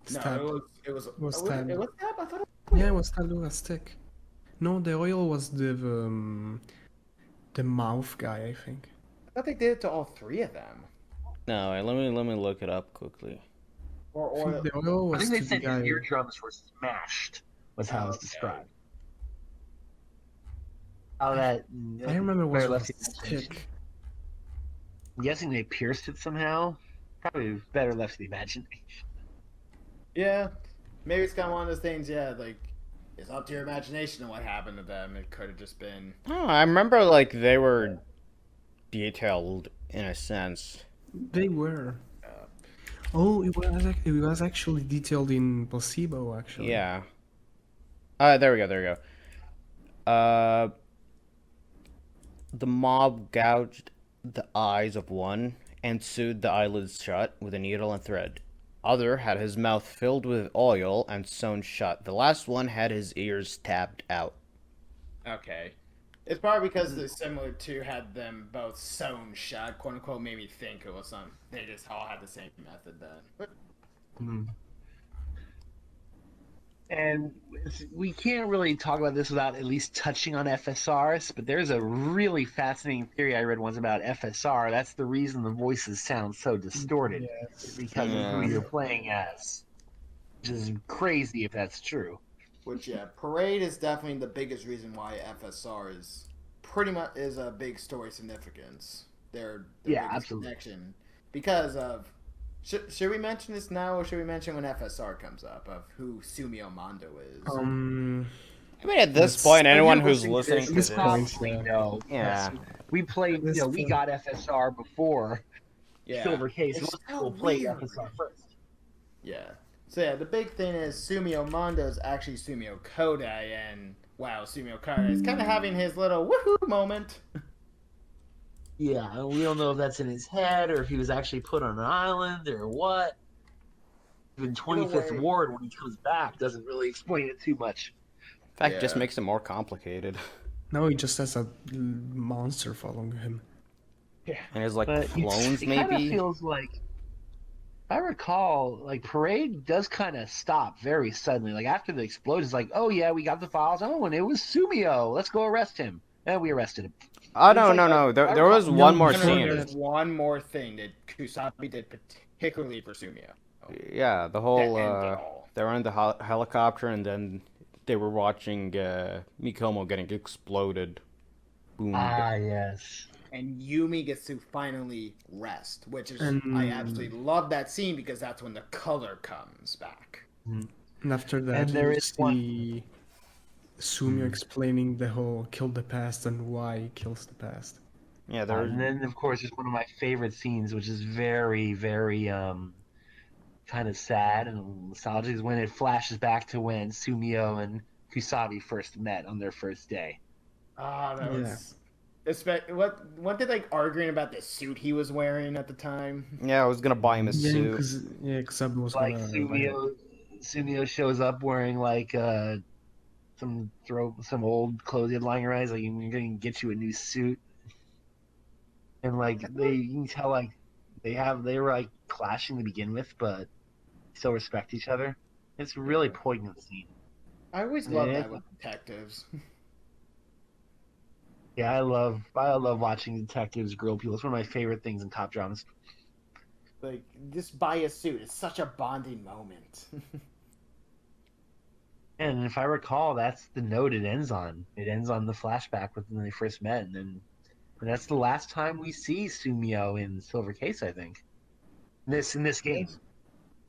Stabbed. No, it was stabbed. it was stabbed. I thought it Yeah, it was stabbed with a stick. No, the oil was the mouth guy, I think. I thought they did it to all three of them. No, wait, let me look it up quickly. Or I think oil. the oil I was think they to the said guy. his eardrums were smashed. Was how it's Okay. described. How that I remember it was better with left a the imagination. stick. I'm guessing they pierced it somehow. Probably better left to the imagination. Yeah, maybe it's kind of one of those things. Yeah, like it's up to your imagination and what happened to them. It could have just been. Oh, I remember like they were detailed in a sense. They were. Oh, it was actually detailed in Placebo, actually. Yeah. There we go. The mob gouged the eyes of one and sewed the eyelids shut with a needle and thread. Other had his mouth filled with oil and sewn shut. The last one had his ears stabbed out. Okay. It's probably because the similar two had them both sewn shut, quote unquote, made me think it was some. They just all had the same method then. But And we can't really talk about this without at least touching on FSRs, but there's a really fascinating theory I read once about FSR. That's the reason the voices sound so distorted, because of who you're playing as. Which is crazy if that's true. which yeah, Parade is definitely the biggest reason why FSR is pretty much is a big story significance. Their Yeah, biggest absolutely. connection because of. Should we mention this now, or should we mention when FSR comes up of who Sumio Mondo is? I mean, at this point, anyone who's listening to this this, point, Probably no. yeah. We played, This we point. got FSR before yeah, Silver Case. It's Most so people played weird. FSR first. Yeah. So yeah, the big thing is Sumio Mondo is actually Sumio Kodai, and wow, Sumio Kodai is kind of having his little woohoo moment. Yeah, and we don't know if that's in his head or if he was actually put on an island or what. Even 25th way- Ward, when he comes back, doesn't really explain it too much. In fact, it just Yeah. makes it more complicated. No, he just has a monster following him. And it's like But clones, it kind of maybe? feels like, if I recall, like Parade does kind of stop very suddenly. Like after the explosion, it's like, oh yeah, we got the files. Oh, and it was Sumio. Let's go arrest him. And we arrested him. Oh, It's no, like no, a- no. There No, was one more no, no, scene. no. There's one more thing that Kusabi did particularly for Sumio. Yeah, the That whole, ended all. they were in the helicopter and then they were watching Mikomo getting exploded. Boom. Yes. And Yumi gets to finally rest, which is And- I absolutely love that scene because that's when the color comes back. And after that, And there you is one- see Sumio explaining the whole kill the past and why he kills the past. Yeah, there was... And then, of course, there's one of my favorite scenes, which is very, very kind of sad and nostalgic, is when it flashes back to when Sumio and Kusabi first met on their first day. Ah, that Yeah. was. What did like arguing about the suit he was wearing at the time? Yeah, I was gonna buy him a Yeah, suit. because Kusabi was Like gonna. Sumio shows up wearing like some old clothes he had lying around. He's like, "I'm gonna get you a new suit," and like you can tell like They were like clashing to begin with, but still respect each other. It's a really poignant scene. I always love that with detectives. Yeah, I love watching detectives grill people. It's one of my favorite things in cop dramas. Like, just buy a suit. It's such a bonding moment. And if I recall, that's the note it ends on. It ends on the flashback when they first met, and that's the last time we see Sumio in Silver Case, I think. In this game.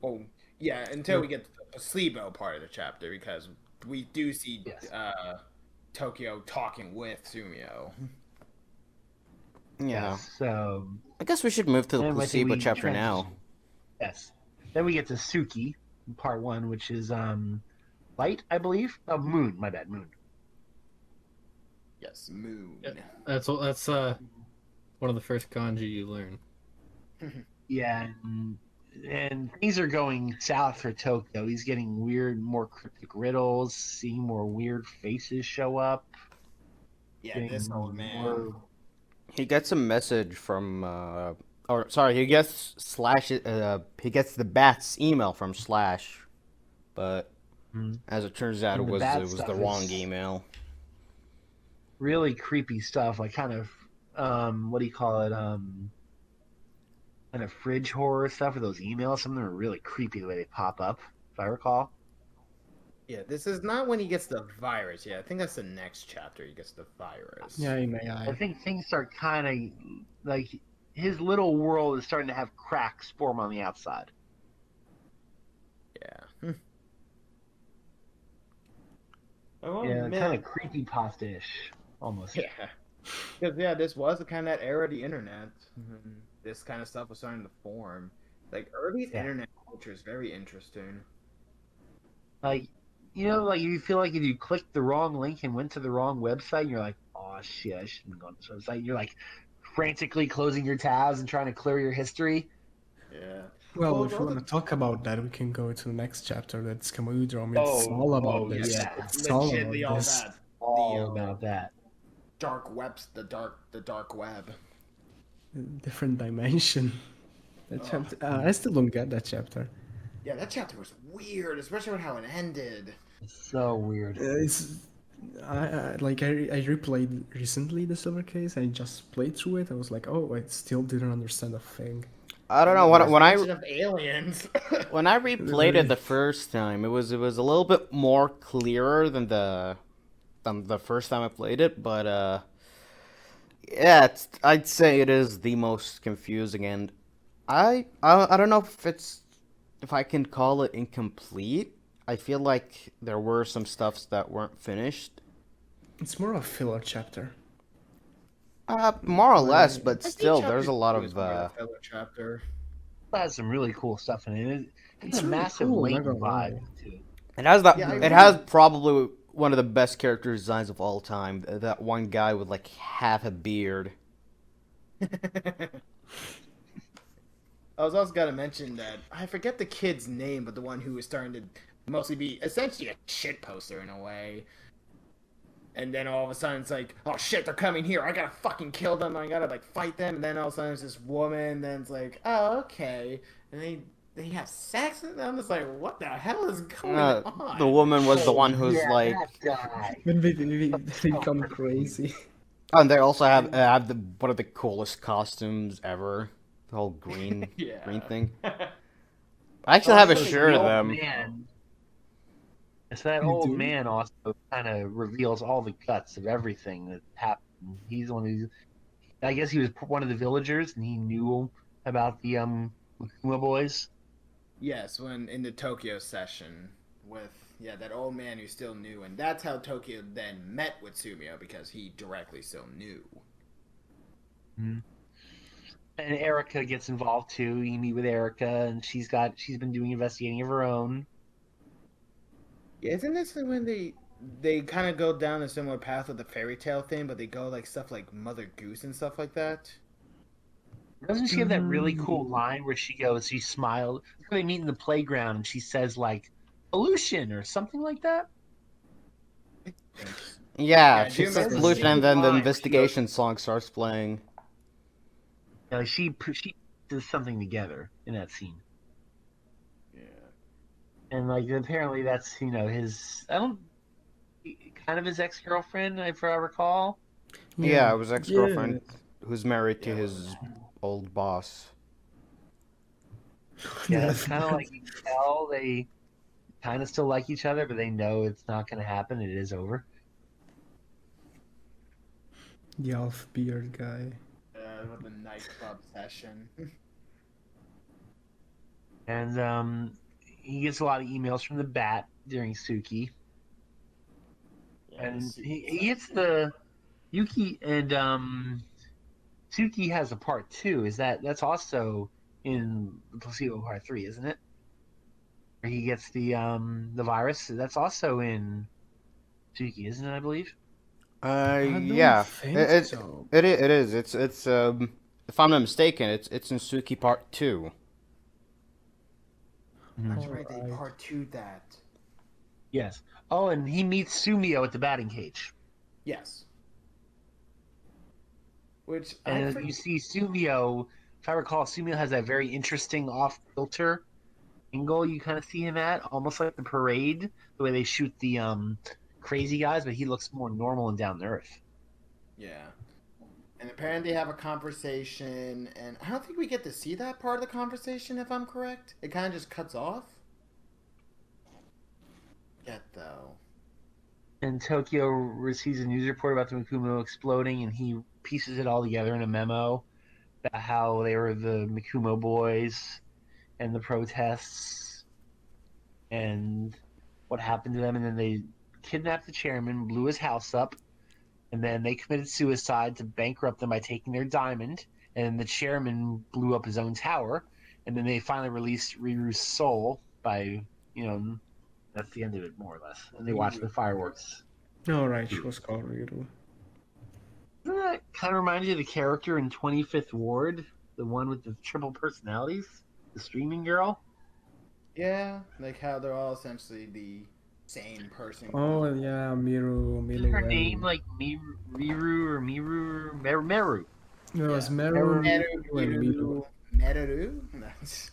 Oh, yeah, until we get to the placebo part of the chapter, because we do see Tokyo talking with Sumio. Yeah. Yes, so I guess we should move to the then I think placebo we chapter now. Yes. Then we get to Suki, part 1, which is light, I believe. Oh, moon. My bad, moon. Yes, moon. Yeah, that's one of the first kanji you learn. Yeah, and things are going south for Tokyo. He's getting weird, more cryptic riddles, seeing more weird faces show up. Yeah, this old man. He gets a message from, he gets Slash. He gets the Bat's email from Slash, but as it turns out, it was the wrong email. Really creepy stuff, like kind of, what do you call it? Kind of fridge horror stuff with those emails. Some of them are really creepy the way they pop up, if I recall. Yeah, this is not when he gets the virus. Yeah, I think that's the next chapter. He gets the virus. Yeah, I think things start kind of like his little world is starting to have cracks form on the outside. Yeah. Kind of creepy pasta-ish, almost. Yeah. Because, this was the kind of era of the internet. This kind of stuff was starting to form. Like, early internet culture is very interesting. Like, you feel like if you clicked the wrong link and went to the wrong website, you're like, oh shit, I shouldn't have gone to this website. You're like frantically closing your tabs and trying to clear your history. Yeah. Well, if you want to talk about that, we can go to the next chapter. That's Kamuidrome. It's all about this. Yeah. It's all about this. All about that. Dark webs, the dark web. Different dimension. That chapter, I still don't get that chapter. Yeah, that chapter was weird, especially with how it ended. It's so weird. I replayed recently the Silver Case. I just played through it. I was like, oh, I still didn't understand a thing. I don't know when I of aliens. when I replayed it the first time, it was a little bit more clearer than the first time I played it, but yeah, I'd say it is the most confusing, and I don't know if I can call it incomplete. I feel like there were some stuffs that weren't finished. It's more of a filler chapter. More or less, but still, there's a lot of filler chapter. It has some really cool stuff in it. It's a really massive cool, late not gonna lie. vibe to it. It has that. Yeah, it has probably one of the best character designs of all time. That one guy with like half a beard. I was also gonna mention that I forget the kid's name, but the one who was starting to mostly be essentially a shit poster in a way. And then all of a sudden it's like, oh shit, they're coming here. I gotta fucking kill them. I gotta like fight them. And then all of a sudden it's this woman. Then it's like, oh okay. And they have sex. And I'm just like, what the hell is going on? The woman was the one who's like. When they become crazy. Oh, and they also have one of the coolest costumes ever. The whole green green thing. I actually have a shirt of them. So that old man also kind of reveals all the guts of everything that happened. He's one of these. I guess he was one of the villagers, and he knew about the Makuma boys. Yes, when in the Tokyo session with that old man who still knew, and that's how Tokyo then met with Sumio because he directly still knew. Mm-hmm. And Erica gets involved too. You meet with Erica, and she's been doing investigating of her own. Yeah, isn't this when they kind of go down a similar path with the fairy tale thing, but they go like stuff like Mother Goose and stuff like that? Doesn't she have that really cool line where she smiled? They meet in the playground, and she says like pollution or something like that. Yeah, she says pollution, and then the investigation song starts playing. She does something together in that scene. Yeah. And like apparently that's his kind of his ex-girlfriend, if I recall. Yeah, it was Yeah. ex-girlfriend who's married to Yeah, his old boss. Yeah, it's kind of like you can tell they kind of still like each other, but they know it's not going to happen. It is over. The half beard guy. with the nightclub session. And he gets a lot of emails from the Bat during Suki, Yeah, and the he gets the Yuki and Suki has a part 2. That's also in the Placebo part 3, isn't it? Where he gets the virus. That's also in Suki, isn't it? I believe. I don't Yeah, think it, so. it is. It's if I'm not mistaken, it's in Suki Part 2. That's right, they Alright. part 2 that. Yes. Oh, and he meets Sumio at the batting cage. Yes. Which And you see Sumio, if I recall, Sumio has that very interesting off-kilter angle you kind of see him at, almost like the parade, the way they shoot the crazy guys, but he looks more normal and down to earth. Yeah. And apparently they have a conversation, and I don't think we get to see that part of the conversation, if I'm correct. It kind of just cuts off. Yet, though. And Tokyo receives a news report about the Mikumo exploding, and he pieces it all together in a memo about how they were the Mikumo boys and the protests and what happened to them. And then they kidnapped the chairman, blew his house up, and then they committed suicide to bankrupt them by taking their diamond. And the chairman blew up his own tower. And then they finally released Riru's soul by, that's the end of it, more or less. And they watched the fireworks. Alright, she was called Riru. Doesn't that kind of remind you of the character in 25th Ward? The one with the triple personalities? The streaming girl? Yeah, like how they're all essentially the same person. Oh yeah, Miru, Isn't her Miru, name and like Riru or Miru? Meru. it was Yeah. Meru, Meru, Miru, and Miru. Meru? That's...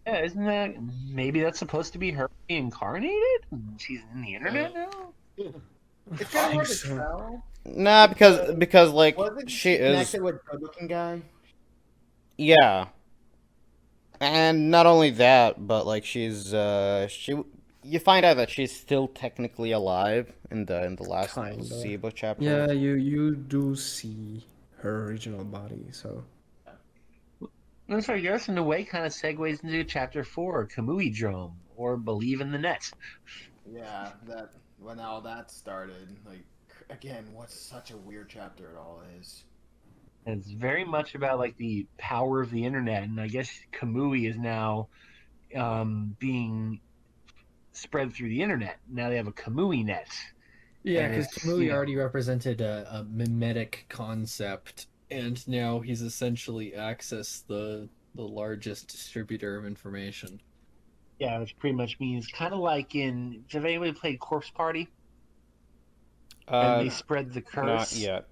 Yeah, isn't that maybe that's supposed to be her reincarnated? She's in the internet now. It's kind of hard to so. tell. Nah, because like Wasn't she is. connected with the good-looking guy? Yeah, and not only that, but like she. You find out that she's still technically alive in the last Kinda. Placebo chapter. Yeah, you do see her original body, so. That's right. I guess in a way, kind of segues into chapter 4, Kamuidrome, or Believe in the Net. Yeah, that when all that started, like again, what such a weird chapter it all is. And it's very much about like the power of the internet, and I guess Kamui is now being spread through the internet. Now they have a Kamui net. Yeah, And because it's, Kamui already represented a mimetic concept, and now he's essentially accessed the largest distributor of information. Yeah, which pretty much means kind of like in. Have anybody played Corpse Party? And they spread the curse. Not yet.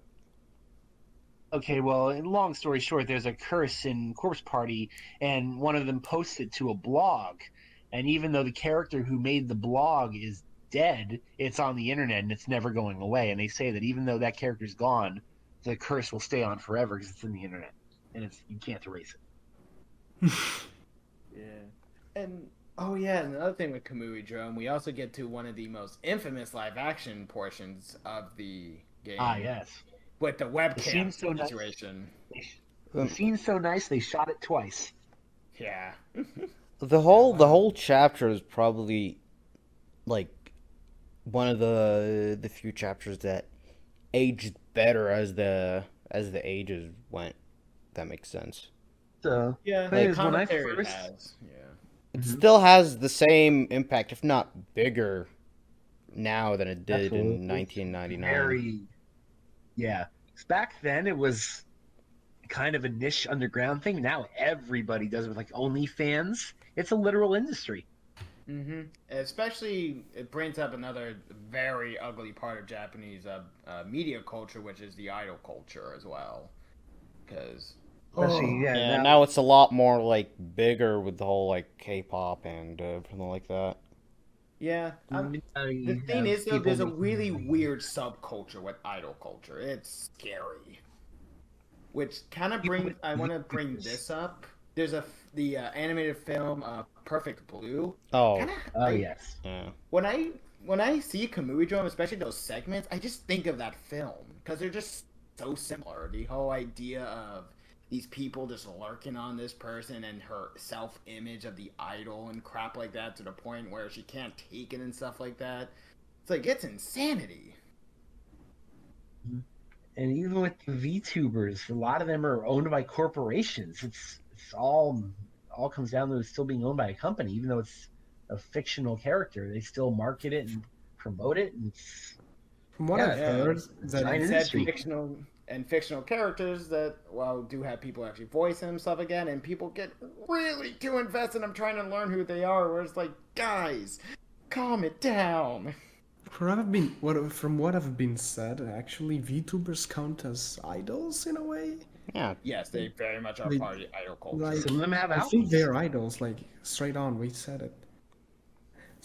Okay, well, in long story short, there's a curse in Corpse Party, and one of them posts it to a blog. And even though the character who made the blog is dead, it's on the internet and it's never going away. And they say that even though that character's gone, the curse will stay on forever because it's in the internet, and you can't erase it. Yeah, and oh yeah, another thing with Kamuidrome, we also get to one of the most infamous live-action portions of the game. Ah, yes. With the webcam scene's so nice. situation. The scene's so nice they shot it twice. Yeah. The whole chapter is probably like one of the few chapters that aged better as the ages went. That makes sense. So Yeah, Like, the when I commentary first- has. Yeah. It still has the same impact, if not bigger, now than it did Absolutely. in 1999. very, yeah. 'Cause back then it was kind of a niche underground thing. Now everybody does it with like OnlyFans. It's a literal industry. Mm-hmm. Especially, it brings up another very ugly part of Japanese media culture, which is the idol culture as well. Because Especially, Oh, Yeah, now it's a lot more like bigger with the whole like K-pop and everything like that. Yeah. The thing is, though, there's a really weird subculture with idol culture. It's scary. Which kind of brings, I want to bring this up. There's the animated film Perfect Blue. Oh, Oh yes. yeah. When I see Kamuidrome, especially those segments, I just think of that film because they're just so similar. The whole idea of these people just lurking on this person and her self-image of the idol and crap like that to the point where she can't take it and stuff like that. It's like, it's insanity. And even with the VTubers, a lot of them are owned by corporations. It's all comes down to it still being owned by a company, even though it's a fictional character. They still market it and promote it, and it's from what I've heard, giant And industry. fictional characters that, well, do have people actually voice them stuff again, and people get really too invested in them trying to learn who they are, where it's like, guys, calm it down. from what I've been said, actually, VTubers count as idols in a way. Yeah. Yes, they very much are They- part of the idol culture. Like, Some of them have I albums. think they're idols. Like straight on, we said it.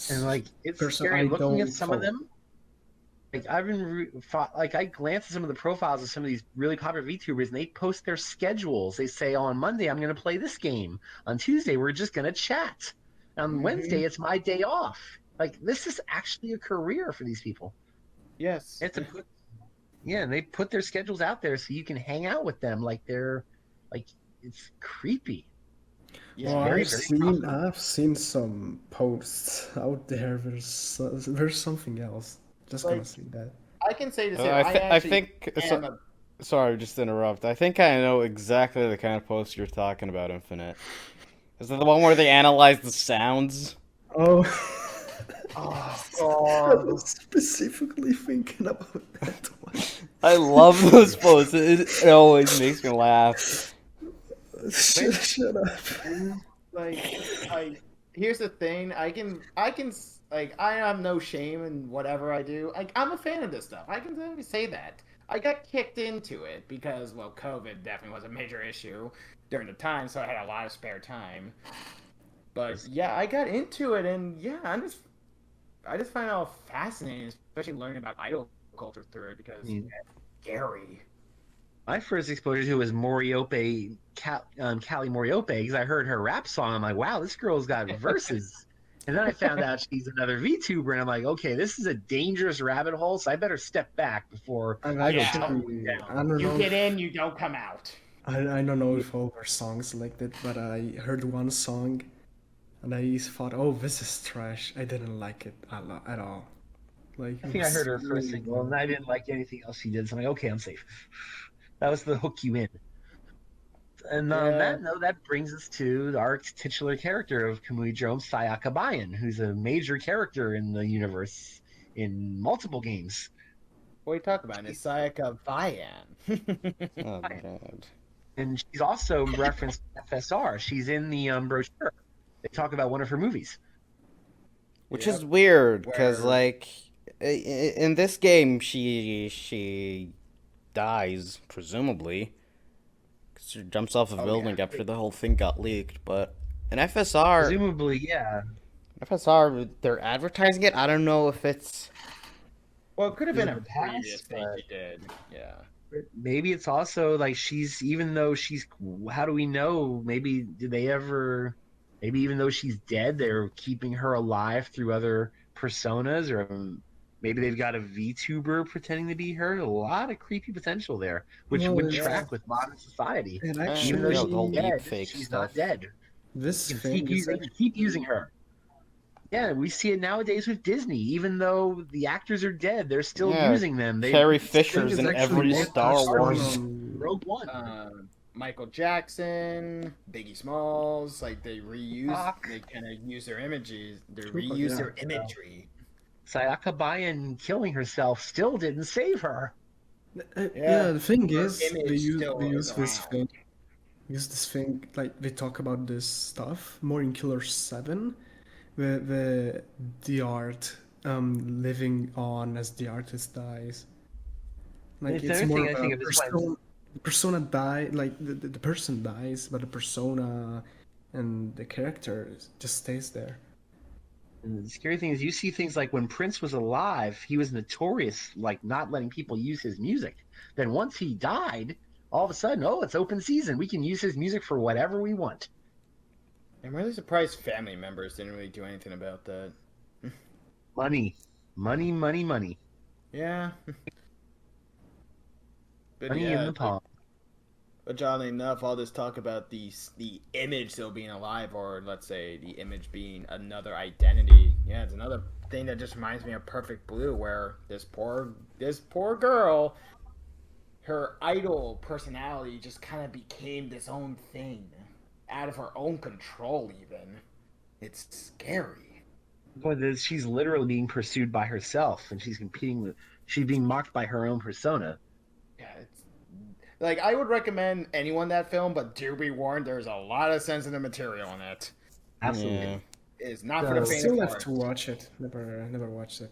And like it's Person scary looking at idol some of cult. them. Like I've been like I glanced at some of the profiles of some of these really popular VTubers, and they post their schedules. They say, "Oh, on Monday I'm going to play this game. On Tuesday we're just going to chat. On Wednesday it's my day off." Like this is actually a career for these people. Yes. They have to put, yeah, and they put their schedules out there so you can hang out with them. Like they're, like it's creepy. Yeah. Well, very, I've very seen popular. I've seen some posts out there. There's something else. Just gonna Like- say that. I can say this. I think. am a Sorry, just to interrupt. I think I know exactly the kind of post you're talking about, Infinite. Is that the one where they analyze the sounds? Oh, Oh, I was specifically thinking about that one. I love those posts. It always makes me laugh. Shut up. like here's the thing. I can like I have no shame in whatever I do. I'm a fan of this stuff. I can definitely say that. I got kicked into it because, well, COVID definitely was a major issue during the time, so I had a lot of spare time. But yeah, I got into it, and yeah, I just find it all fascinating, especially learning about idol culture through it because it's scary. my first exposure to it was Moriope, Callie Moriope, because I heard her rap song. I'm like, wow, this girl's got verses. And then I found out she's another VTuber, and I'm like, okay, this is a dangerous rabbit hole, so I better step back before I go Yeah. tumbling down. I don't You know. get in, you don't come out. I don't know if all her songs like that, but I heard one song, and I thought, oh, this is trash. I didn't like it at all. Like I think I heard her first single, and I didn't like anything else she did, so I'm like, okay, I'm safe. That was the hook you in. And Yeah. that brings us to our titular character of Kamuidrome, Sayaka Bayan, who's a major character in the universe in multiple games. What are you talking about? It's Sayaka Bayan. Oh god. And she's also referenced in FSR. She's in the brochure. They talk about one of her movies. Which Yep. is weird, because Where- like in this game she dies presumably, because she jumps off a building yeah. after the whole thing got leaked. But in FSR, Presumably, yeah. they're advertising it. I don't know if it's. Well, it could have been In a the past, previous thing but- she did. Yeah. Maybe it's also like even though she's, how do we know? Maybe even though she's dead, they're keeping her alive through other personas, or maybe they've got a VTuber pretending to be her. A lot of creepy potential there, which Well, would yeah. track with modern society. And Even actually, though Yeah, she's the whole dead, deepfake she's stuff. not dead. this They can thing is they can keep using her. Yeah, we see it nowadays with Disney. Even though the actors are dead, they're still Yeah, using them. Carrie thing Fisher's is in actually every more Star touched Wars. on- Rogue One. Michael Jackson, Biggie Smalls, like they Fuck. they kind of use their images, they Tupac, reuse yeah. their imagery. Sayaka Bayan killing herself still didn't save her. Yeah, the thing Her is, image they use still is this around. thing. Use this thing, like they talk about this stuff more in Killer 7, the art living on as the artist dies. Like It's it's another more thing I of think a of is when- persona die, like the person dies, but the persona and the character just stays there. And the scary thing is, you see things like when Prince was alive, he was notorious, like not letting people use his music. Then once he died, all of a sudden, oh, it's open season. We can use his music for whatever we want. I'm really surprised family members didn't really do anything about that. Money, money, money, money, Yeah. But money in yeah, the palm. but oddly enough, all this talk about the image still being alive, or let's say the image being another identity. Yeah, it's another thing that just reminds me of Perfect Blue, where this poor girl, her idol personality just kind of became this own thing, out of her own control. Even it's scary. But she's literally being pursued by herself, and she's competing with. She's being mocked by her own persona. Yeah, it's like I would recommend anyone that film, but do be warned, there's a lot of sensitive material in it. Absolutely. Yeah. It is not So- for the I faint still of have heart. to watch it. Never watched it.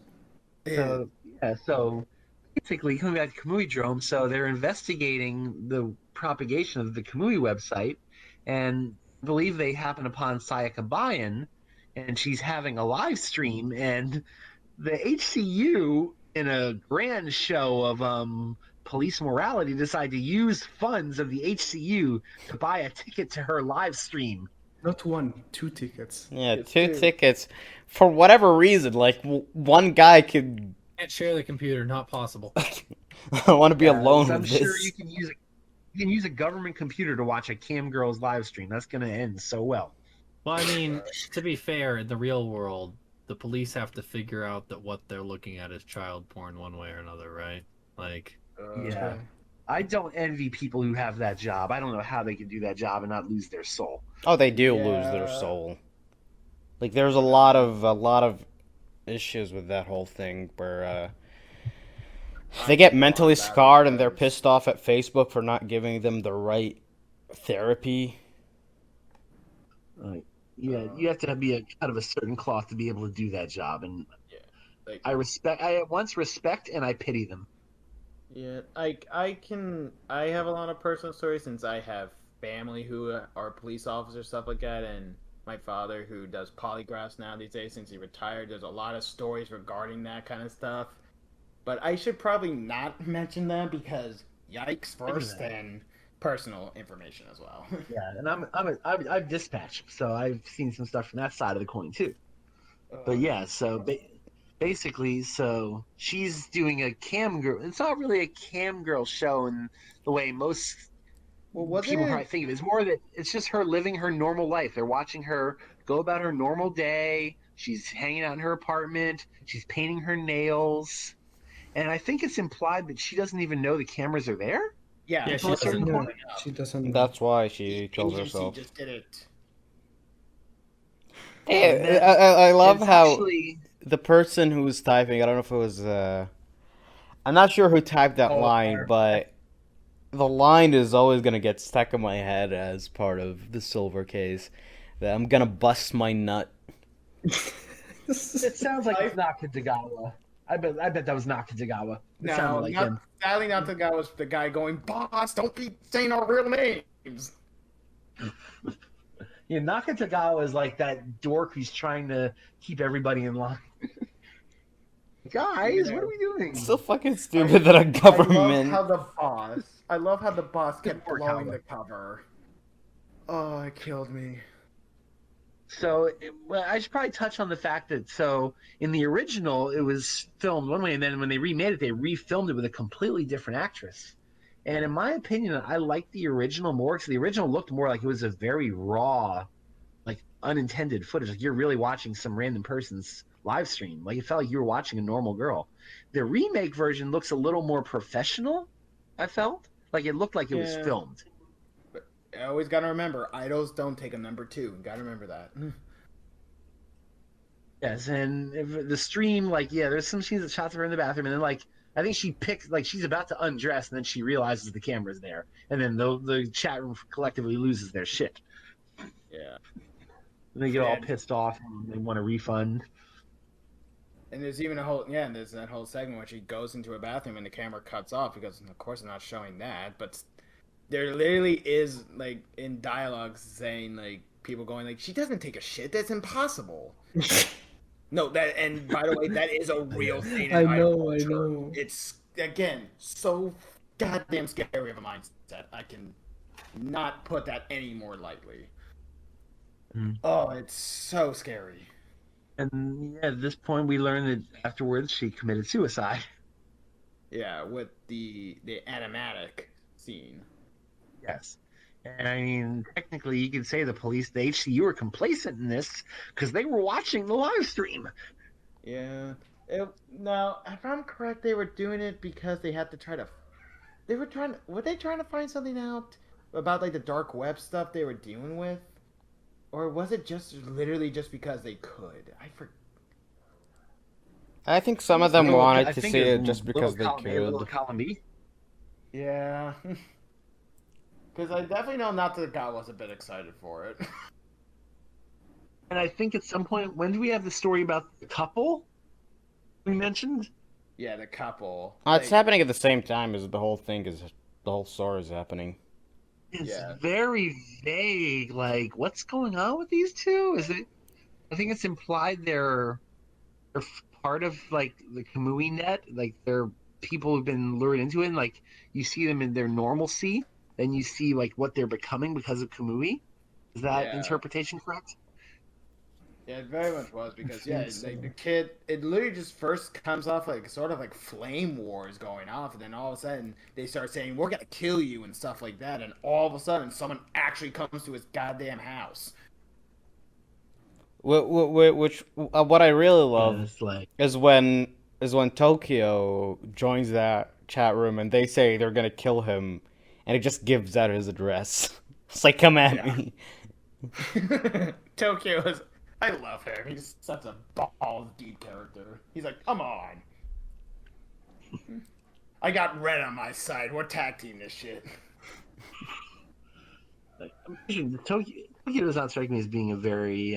So yeah, so basically coming back to Kamuidrome, so they're investigating the propagation of the Kamui website, and believe they happen upon Sayaka Bayan, and she's having a live stream, and the HCU, in a grand show of police morality, decide to use funds of the HCU to buy a ticket to her live stream. Not one, 2 tickets. Yeah, It's two two. tickets for whatever reason. Like one guy could Can't share the computer, not possible. want to be alone So I'm with sure this. you can use a government computer to watch a cam girl's live stream. That's going to end so well. Well, I mean, to be fair, in the real world, the police have to figure out that what they're looking at is child porn one way or another, right? Like, Yeah. I don't envy people who have that job. I don't know how they can do that job and not lose their soul. Oh, they do lose their Yeah. soul. Like there's a lot of issues with that whole thing where they get mentally scarred and they're pissed off at Facebook for not giving them the right therapy. Yeah, you have to be out of a certain cloth to be able to do that job, and Like, I at once respect and I pity them. yeah, I have a lot of personal stories since I have family who are police officers, stuff like that, and my father who does polygraphs now these days since he retired. There's a lot of stories regarding that kind of stuff, but I should probably not mention them because yikes first and personal information as well. Yeah, and I'm dispatched, so I've seen some stuff from that side of the coin too. But yeah, so basically, so she's doing a cam girl. It's not really a cam girl show in the way most well, people probably think of it. It's more that it's just her living her normal life. They're watching her go about her normal day. She's hanging out in her apartment. She's painting her nails. And I think it's implied that she doesn't even know the cameras are there. Yeah, Yeah, to a certain No, point. she doesn't. That's why she The kills agency herself. just did it. Hey, I love It's how actually, the person who was typing, I don't know if it was I'm not sure who typed that line, but the line is always gonna get stuck in my head as part of the silver case. That I'm gonna bust my nut. it sounds like it's Nakatagawa. I bet that was Nakatagawa. It No, sounded like him. sadly, not the guy was the guy going, "Boss, don't be saying our real names." Yeah, Nakatagawa is like that dork who's trying to keep everybody in line. Guys, what are we doing? It's so fucking stupid that a government. I love how the boss Good kept work, blowing Howard. the cover. Oh, it killed me. So, well, I should probably touch on the fact that so in the original it was filmed one way, and then when they remade it, they refilmed it with a completely different actress. And in my opinion, I like the original more because the original looked more like it was a very raw, like unintended footage. Like you're really watching some random person's live stream. Like it felt like you were watching a normal girl. The remake version looks a little more professional. I felt like it looked like it was Yeah. filmed. I always gotta remember, idols don't take a number two. Gotta remember that. Yes, and if the stream, like, yeah, there's some scenes that shots of her in the bathroom, and then like I think she picks, like, she's about to undress, and then she realizes the camera's there, and then the chat room collectively loses their shit. Yeah. And they get all Man. pissed off, and they want a refund. And there's even and there's that whole segment where she goes into a bathroom and the camera cuts off because, of course, they're not showing that. But there literally is like in dialogues saying like people going like she doesn't take a shit. That's impossible. No, that and by the way, that is a real thing in I idol know, I culture. know. It's again so goddamn scary of a mindset. I can not put that any more lightly. Mm. Oh, it's so scary. And yeah, at this point, we learn that afterwards she committed suicide. Yeah, with the animatic scene. Yes. And I mean, technically, you could say the police, the HCU, were complacent in this because they were watching the live stream. Yeah. Now, if I'm correct, they were doing it because they had to try to. They were trying. Were they trying to find something out about like the dark web stuff they were dealing with, or was it just literally just because they could? I forget. I think some of them wanted I to think see it's it just because they column A, little could. column B. Yeah. Because I definitely know Nakatagawa was a bit excited for it. And I think at some point, when do we have the story about the couple we mentioned? Yeah, the couple. It's happening at the same time as the whole story is happening. It's Yeah. very vague. Like, what's going on with these two? Is it? I think it's implied they're part of like the Kamui net. Like they're people who've been lured into it. And, like you see them in their normalcy, then you see like what they're becoming because of Kamui. Is that Yeah. interpretation correct? Yeah, it very much was because yeah, think so. like the kid, it literally just first comes off like sort of like flame wars going off, and then all of a sudden they start saying we're gonna kill you and stuff like that, and all of a sudden someone actually comes to his goddamn house. What I really love It's like is when Tokyo joins that chat room and they say they're gonna kill him, and he just gives out his address. It's like, come at Yeah. me. Tokyo is, I love him. He's such a balls deep character. He's like, come on. I got red on my side. We're tag team this shit. Tokyo does not strike me as being a very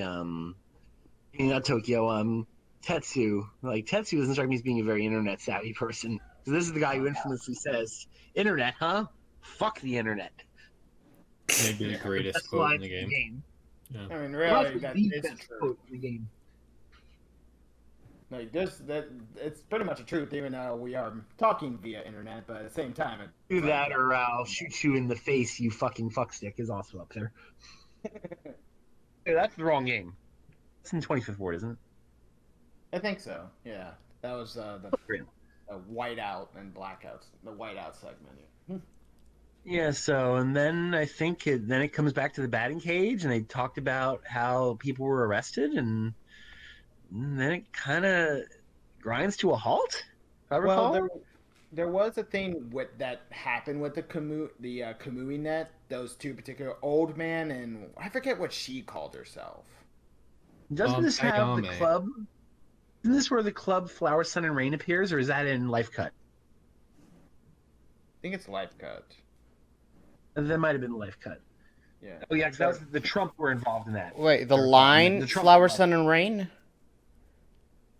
not Tokyo, Tetsu. Like Tetsu doesn't strike me as being a very internet savvy person. So this is the guy who infamously says, "Internet, huh? Fuck the internet." Maybe the greatest That's quote why in the it's game. Yeah. I mean, Well, really, that's that the is best true. quote in the game. Like this, it's pretty much a truth, even though we are talking via internet. But at the same time, Do that, or I'll shoot you in the face, you fucking fuckstick, is also up there. Hey, that's the wrong game. It's in 25th Ward, isn't it? I think so. Yeah, that was the Great. whiteout and blackouts, the whiteout segment. Yeah, so, and then I think then it comes back to the batting cage, and they talked about how people were arrested, and then it kind of grinds to a halt, if I recall. Well, there was a thing with that happened with the Kamui net. Those two particular old man and I forget what she called herself. Doesn't this have the Ayame. club? Isn't this where the club Flower, Sun, and Rain appears, or is that in Lifecut? I think it's Lifecut. That might have been Lifecut. Yeah. Oh yeah, because that was the Trump were involved in that. Wait, the Or, line the Trump Flower, club. Sun, and Rain?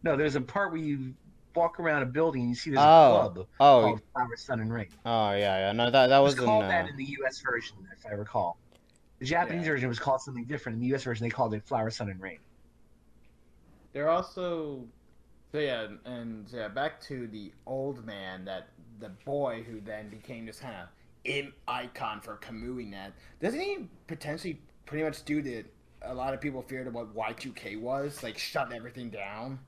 No, there's a part where you walk around a building and you see there's Oh. a club Oh, called Flower, Sun, and Rain. oh yeah. No, that It was was called in. that in the U.S. version, if I recall. The Japanese Yeah. version was called something different. In the U.S. version, they called it Flower, Sun, and Rain. They're also back to the old man, that the boy who then became this kind of icon for Kamui net. Doesn't he potentially pretty much do that a lot of people feared what Y2K was, like shut everything down?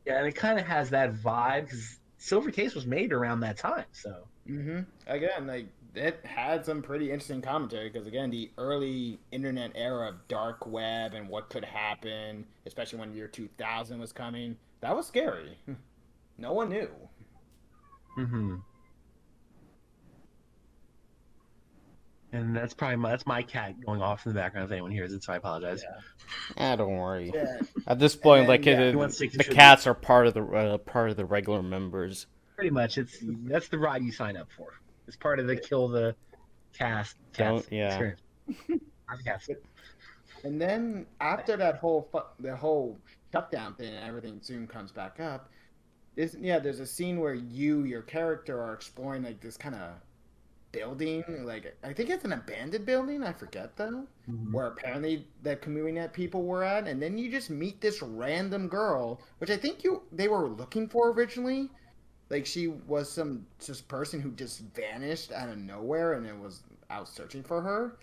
Yeah, and it kind of has that vibe because Silver Case was made around that time. So Again, like it had some pretty interesting commentary because again, the early internet era of dark web and what could happen, especially when year 2000 was coming, that was scary. No one knew. And that's my cat going off in the background if anyone hears it. So I apologize. Don't worry. Yeah. At this point, And like then, he wants to the contribute. cats are part of the regular members. Pretty much, that's the ride you sign up for. It's part of the kill the cats Yeah. experience. Cats. And then after that whole the whole shutdown thing and everything soon comes back up, there's a scene where your character are exploring like this kind of building, like I think it's an abandoned building, I forget though, where apparently the Kamuinet people were at, and then you just meet this random girl, which I think they were looking for originally. Like she was some just person who just vanished out of nowhere, and it was out searching for her.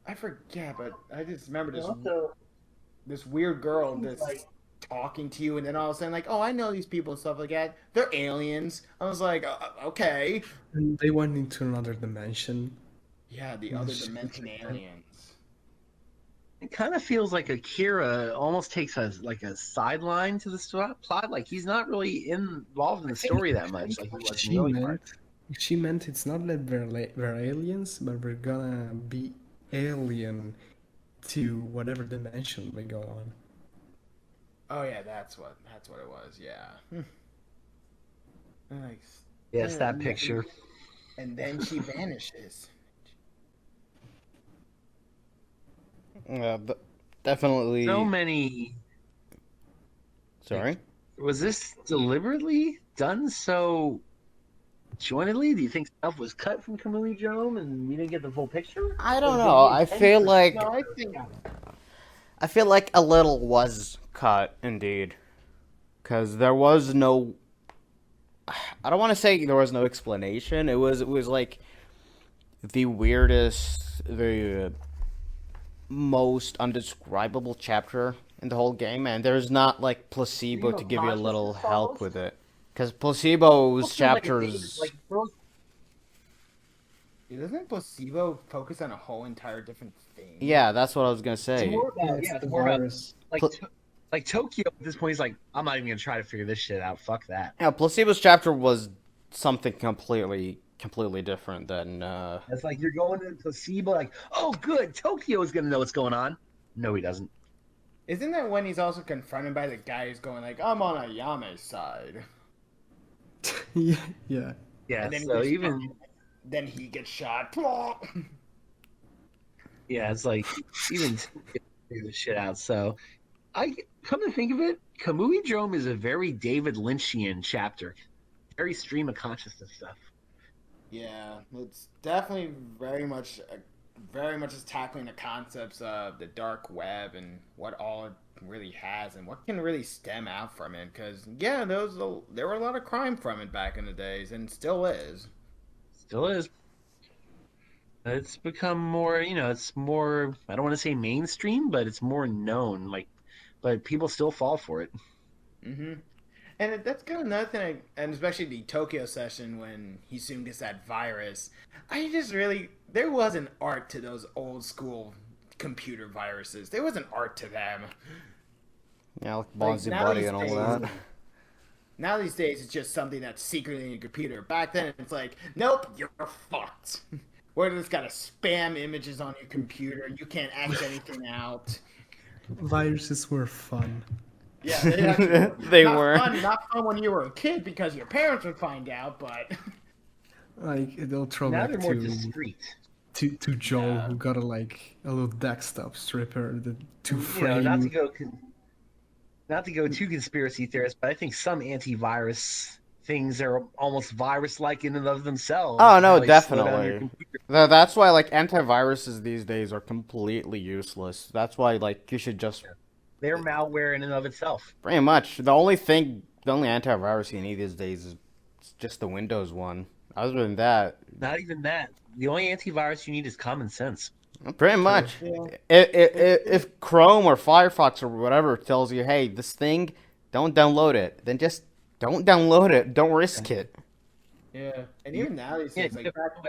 I forget, but I just remember this weird girl that's talking to you, and then all of a sudden, like, oh, I know these people and stuff like that. They're aliens. I was like, okay. And they went into another dimension. Yeah, the other dimension aliens. It kind of feels like Akira almost takes a sideline to the plot. Like he's not really involved in the story that much. Like he was in the early parts. She meant it's not that we're aliens, but we're gonna be alien to whatever dimension we go on. Oh yeah, that's what it was. Yeah. Nice. Yes, that picture. And then she vanishes. Definitely. So many. Sorry? Was this deliberately done so jointedly? Do you think stuff was cut from Kamuidrome and we didn't get the full picture? I don't know. I feel like No, I feel like a little was cut, indeed. Because there was no... I don't want to say there was no explanation. It was like the weirdest, the most undescribable chapter in the whole game, and there's not like Placebo to give you a little help with it. Because Placebo's chapters... Doesn't Placebo focus on a whole entire different thing? Yeah, that's what I was going to say. It's more about, like Tokyo at this point, he's like, I'm not even going to try to figure this shit out. Fuck that. Yeah, Placebo's chapter was something completely different than... It's like you're going to Placebo, like, oh, good, Tokyo is going to know what's going on. No, he doesn't. Isn't that when he's also confronted by the guy who's going like, I'm on Ayame's side? Yeah. Yeah, then so even... Then he gets shot. Yeah, it's like, even figure this shit out. So, I come to think of it, Kamuidrome is a very David Lynchian chapter. Very stream of consciousness stuff. Yeah, it's definitely very much is tackling the concepts of the dark web and what all it really has and what can really stem out from it. Because yeah, there were a lot of crime from it back in the days, and still is. Still is. It's become more, it's more, I don't want to say mainstream, but it's more known. But people still fall for it. Mm-hmm. And that's kind of another thing, and especially the Tokyo session when he soon gets that virus. There was an art to those old school computer viruses. There was an art to them. Yeah, like Bonzi Buddy and all that. Now these days, it's just something that's secretly in your computer. Back then, it's like, nope, you're fucked. Where it's got to spam images on your computer. You can't act anything out. Viruses were fun. Yeah, they were. Not fun when you were a kid because your parents would find out, but... Like, they'll throw Now back they're more discreet. to Joel, who got a little desktop stripper, the two-frame... Not to go too conspiracy theorist, but I think some antivirus things are almost virus-like in and of themselves. Oh, no, definitely. That's why, antiviruses these days are completely useless. That's why, you should just... They're malware in and of itself. Pretty much. The only antivirus you need these days is just the Windows one. Other than that... Not even that. The only antivirus you need is common sense. Pretty much. Yeah. If Chrome or Firefox or whatever tells you, hey, this thing, don't download it, then just don't download it. Don't risk it. Yeah, and even now these days, back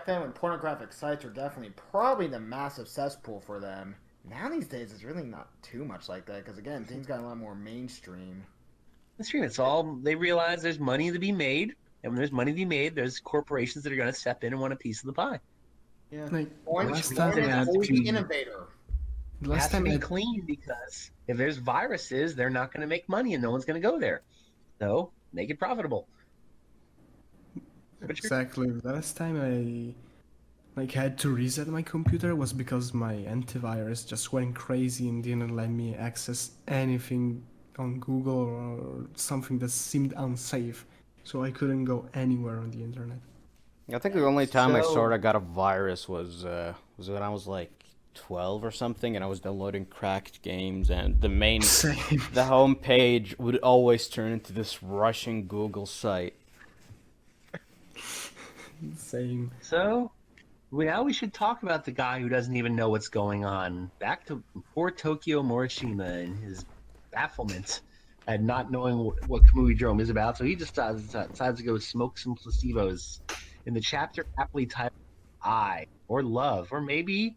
then when pornographic sites were definitely probably the massive cesspool for them. Now these days it's really not too much like that because again things got a lot more mainstream. That's true. It's all they realize there's money to be made, and when there's money to be made, there's corporations that are going to step in and want a piece of the pie. Yeah, last time I had the innovator. It has to be clean because if there's viruses, they're not going to make money and no one's going to go there. So make it profitable. Exactly. Last time I had to reset my computer was because my antivirus just went crazy and didn't let me access anything on Google or something that seemed unsafe. so I couldn't go anywhere on the internet. I think the only time I So- sort of got a virus was when I was like 12 or something, and I was downloading cracked games, and Same. the home page would always turn into this Russian Google site. Same. So, now we should talk about the guy who doesn't even know what's going on. Back to poor Tokyo Morishima and his bafflement at not knowing what Kamuidrome is about. So he just decides to go smoke some placebos in the chapter aptly titled I, or love, or maybe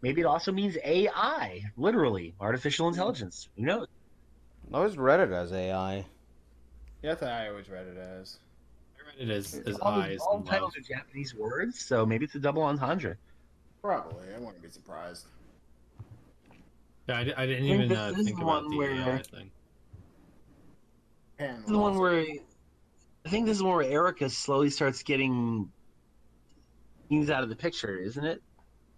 it also means AI, literally, artificial intelligence. Who knows? I always read it as AI. Yeah, that's what I always read it as. I read it as all eyes all and titles love. are Japanese words, so maybe it's a double entendre. Probably. I wouldn't be surprised. Yeah, I didn't I think even this is think the about one the where- AI thing. And This is the one where I think this is one where Erica slowly starts getting things out of the picture, isn't it?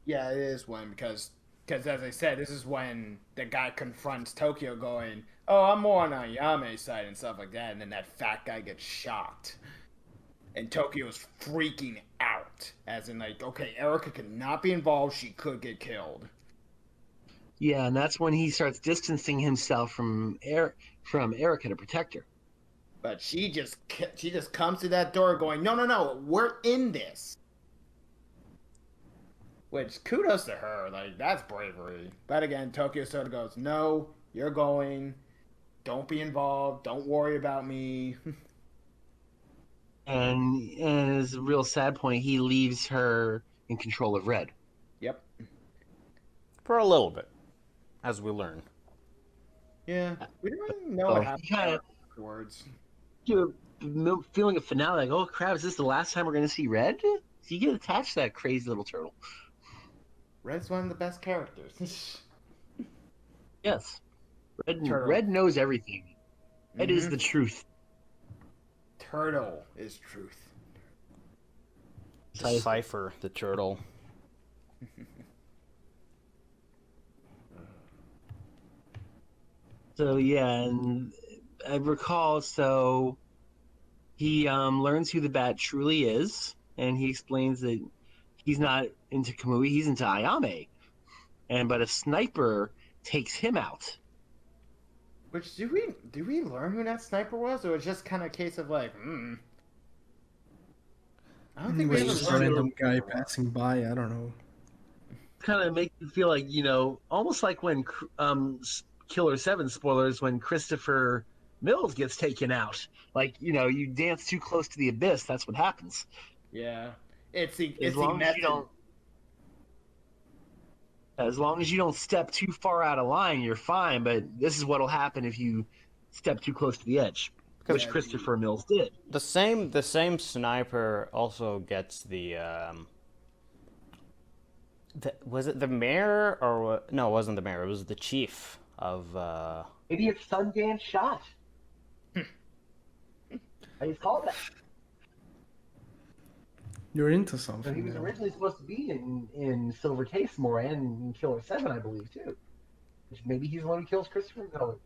Yeah, it is when because as I said, this is when the guy confronts Tokyo, going, "Oh, I'm more on Ayame's side and stuff like that," and then that fat guy gets shot, and Tokyo's freaking out, as in like, okay, Erica cannot be involved; she could get killed. Yeah, and that's when he starts distancing himself from Erica to protect her. But she just comes to that door, going, "No, no, no, we're in this." Which, kudos to her, like, that's bravery. But again, Tokyo sort of goes, "No, you're going. Don't be involved. Don't worry about me." And as a real sad point, he leaves her in control of Red. Yep. For a little bit, as we learn. Yeah. We don't really know So what he happened kinda- afterwards. You have a feeling of finale, like, oh crap, is this the last time we're going to see Red? So you get attached to that crazy little turtle. Red's one of the best characters. Yes. Turtle. Red knows everything. Red is Mhm. the truth. Turtle is truth. Decipher the turtle. So yeah, and I recall, so he learns who the bat truly is, and he explains that he's not into Kamui, he's into Ayame. But a sniper takes him out. Which, do we learn who that sniper was, or it's just kind of a case of like, I don't It think we was ever just a learned random who- guy passing by. I don't know. Kind of make you feel like, almost like when Killer 7 spoilers, when Christopher Mills gets taken out. Like, you dance too close to the abyss, that's what happens. Yeah, it's the As long as you don't step too far out of line, you're fine. But this is what'll happen if you step too close to the edge, which Yeah, Christopher Mills did. The same sniper also gets was it the mayor or what? No, it wasn't the mayor. It was the chief of. Maybe it's Sundance Shot. How you call that? You're into So he something. was now. originally supposed to be in Silver Case more and in Killer 7, I believe, too. Which maybe he's the one who kills Christopher Mills.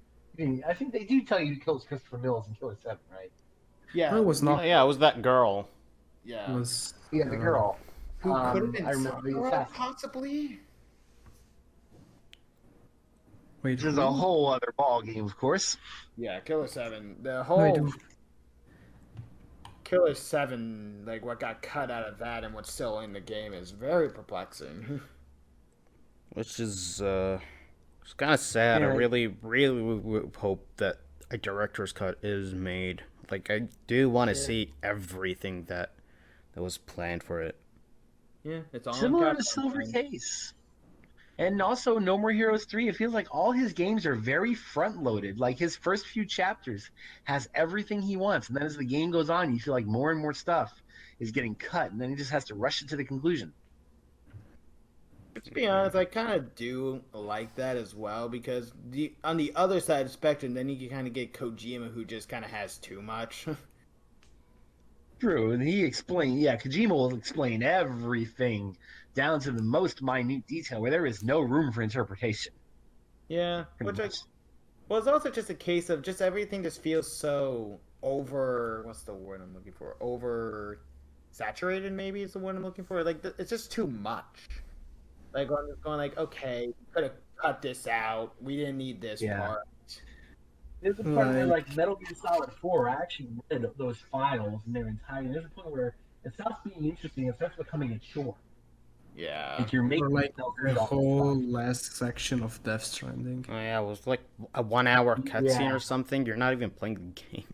I think they do tell you who kills Christopher Mills in Killer 7, right? Yeah, No, it was not. Yeah, it was that girl. yeah. It was. Yeah, the girl. Who could have been I remember the Sakura, assassin. possibly? Wait, Which is who? a whole other ball game, of course. Yeah, Killer 7. The Wait, whole who? Killer 7, like what got cut out of that and what's still in the game is very perplexing. Which is it's kind of sad. Yeah. I really hope that a director's cut is made. Like, I do want to see everything that was planned for it. Yeah, it's all Similar to Silver Case. And also No More Heroes 3, it feels like all his games are very front-loaded. Like his first few chapters has everything he wants. And then as the game goes on, you feel like more and more stuff is getting cut. And then he just has to rush it to the conclusion. To be honest, I kind of do like that as well, because on the other side of the spectrum, then you can kind of get Kojima, who just kind of has too much. True, and Kojima will explain everything down to the most minute detail where there is no room for interpretation. Yeah, pretty which much. well, it's also just a case of just everything just feels so over. What's the word I'm looking for? Over saturated, maybe is the word I'm looking for. Like it's just too much. Like I'm just going like, okay, we could have cut this out. We didn't need this part. There's a part where, like, Metal Gear Solid 4, I actually read those files in their entirety. There's a point where it stops being interesting and starts becoming a chore. Yeah. Like, you're making Or like yourself the read all whole last section of Death Stranding. Oh, yeah, it was like a 1 hour cutscene Yeah. or something. You're not even playing the game.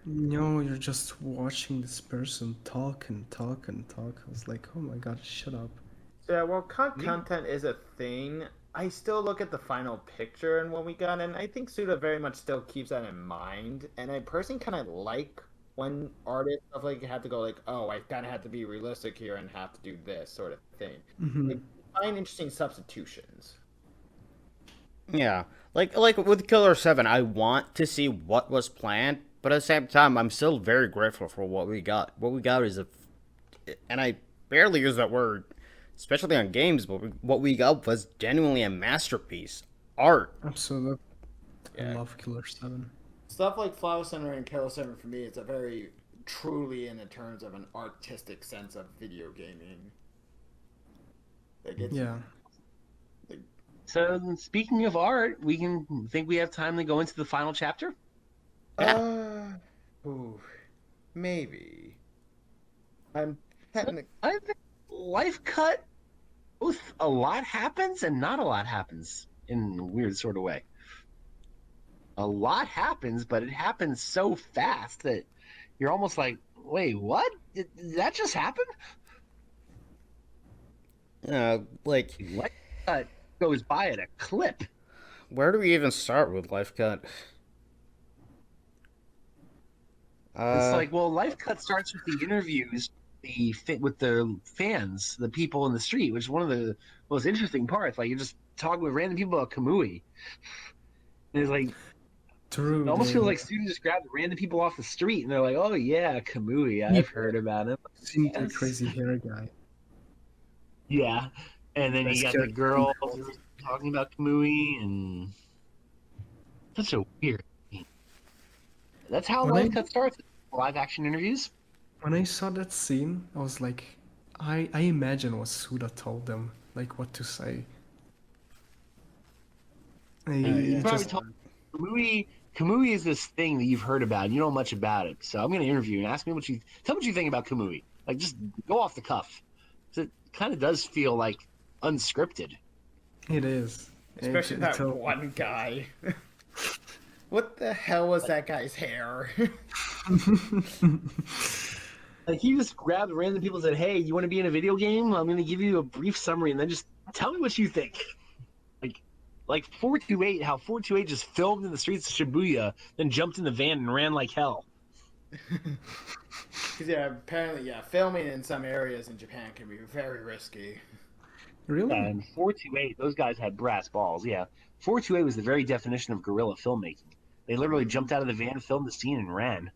No, you're just watching this person talk and talk and talk. I was like, oh my god, shut up. Yeah, well, content is a thing. I still look at the final picture and what we got, and I think Suda very much still keeps that in mind. And I personally kind of like when artists stuff like have to go like, oh, I kind of have to be realistic here and have to do this sort of thing. Mhm. Like, find interesting substitutions. Yeah, like with Killer 7, I want to see what was planned, but at the same time, I'm still very grateful for what we got. What we got is and I barely use that word, especially on games, but what we got was genuinely a masterpiece. Art. Absolutely. I Yeah. love Killer 7. Stuff like Flower Center and Killer 7 for me, it's a very truly in the terms of an artistic sense of video gaming. Like it's, Yeah. So, speaking of art, we have time to go into the final chapter? Ooh, maybe. I'm I think Lifecut, both a lot happens and not a lot happens in a weird sort of way. A lot happens, but it happens so fast that you're almost like, wait, what? Did that just happen? Like, Lifecut goes by at a clip. where do we even start with Lifecut? It's like, well, Lifecut starts with the interviews with the fans, the people in the street, which is one of the most interesting parts. Like, you're just talking with random people about Kamui. And it's like, True. it almost feels like students just grab random people off the street and they're like, oh, yeah, Kamui, I've heard about him. Seems the Yes. crazy hair guy. Yeah. And then you got the girl talking about Kamui, and such a weird thing. That's how Lifecut starts. Live action interviews. When I saw that scene, I was like, I imagine what Suda told them, like what to say. He probably Just, told Kamui is this thing that you've heard about and you don't know much about it. So I'm going to interview you and ask me tell me what you think about Kamui. Like, just go off the cuff. It kind of does feel like unscripted. it is. especially that one guy. What the hell was that guy's hair? Like, he just grabbed random people and said, hey, you want to be in a video game? I'm going to give you a brief summary and then just tell me what you think. Like 428, how 428 just filmed in the streets of Shibuya, then jumped in the van and ran like hell. Because apparently, filming in some areas in Japan can be very risky. Really? And 428, those guys had brass balls. Yeah, 428 was the very definition of guerrilla filmmaking. They literally jumped out of the van, filmed the scene, and ran.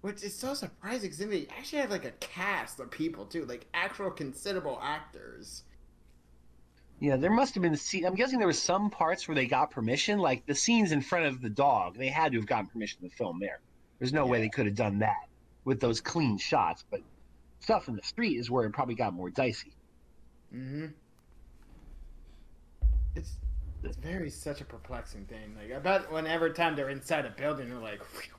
Which is so surprising because they actually had like a cast of people too, like actual considerable actors. Yeah, there must have been I'm guessing there were some parts where they got permission, like the scenes in front of the dog. They had to have gotten permission to film there. There's no way they could have done that with those clean shots. But stuff in the street is where it probably got more dicey. Mm-hmm. It's such a perplexing thing. Like I bet whenever time they're inside a building, they're like, whew.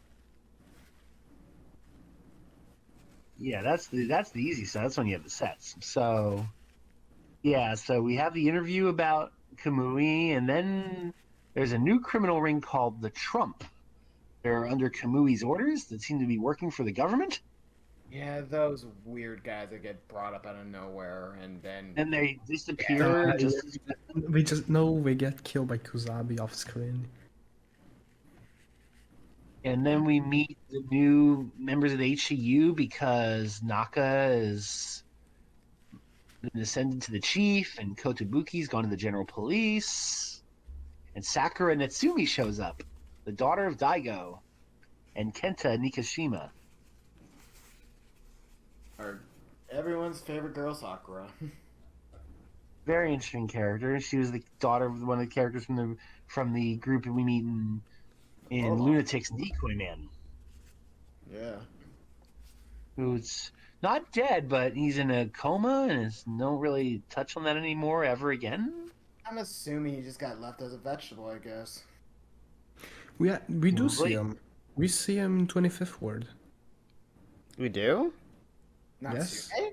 Yeah, that's the easy side. That's when you have the sets. So, yeah, so we have the interview about Kamui, and then there's a new criminal ring called the Trump. They're under Kamui's orders that seem to be working for the government. Yeah, those weird guys that get brought up out of nowhere and then they disappear. We get killed by Kusabi off screen. And then we meet the new members of the HCU because Naka is been ascended to the chief, and Kotobuki's gone to the general police. And Sakura Natsumi shows up, the daughter of Daigo, and Kenta Nikishima. are everyone's favorite girl, Sakura. Very interesting character. She was the daughter of one of the characters from the group that we meet in Lunatic's Decoy Man. Yeah. who's not dead, but he's in a coma and don't really touch on that anymore ever again. I'm assuming he just got left as a vegetable, I guess. We do see Really? him. We see him in 25th Ward. We do? Yes. Natsume?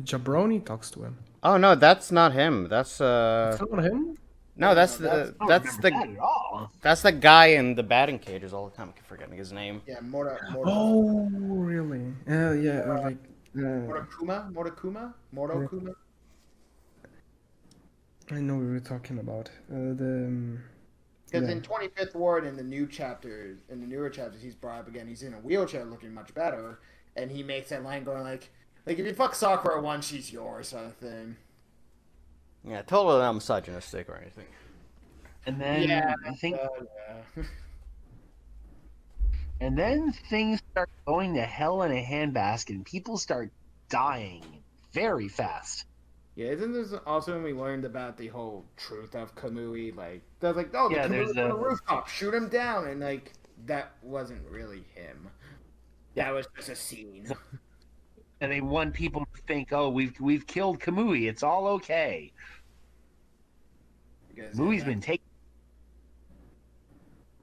Jabroni talks to him. Oh no, that's not him. That's It's not him? no, that's No, the I don't that's remember the that at all. that's the guy in the batting cages all the time. I keep forgetting his name. Yeah, Morta. Oh, really? Yeah, like. Mortakuma? I know what we were talking about. Because Yeah. in 25th Ward, in the newer chapters, he's brought up again. He's in a wheelchair, looking much better, and he makes that line going like if you fuck Sakura once, she's yours, sort of thing. Yeah, totally not misogynistic or anything. And then I think, Yeah. and then things start going to hell in a handbasket, and people start dying very fast. Yeah, isn't this also when we learned about the whole truth of Kamui? Like, they're like, oh, Yeah, the there's Kamui on the- the rooftop, shoot him down, and like that wasn't really him. That was just a scene. And they want people to think, oh, we've killed Kamui. It's all okay. Because, Kamui's been taken.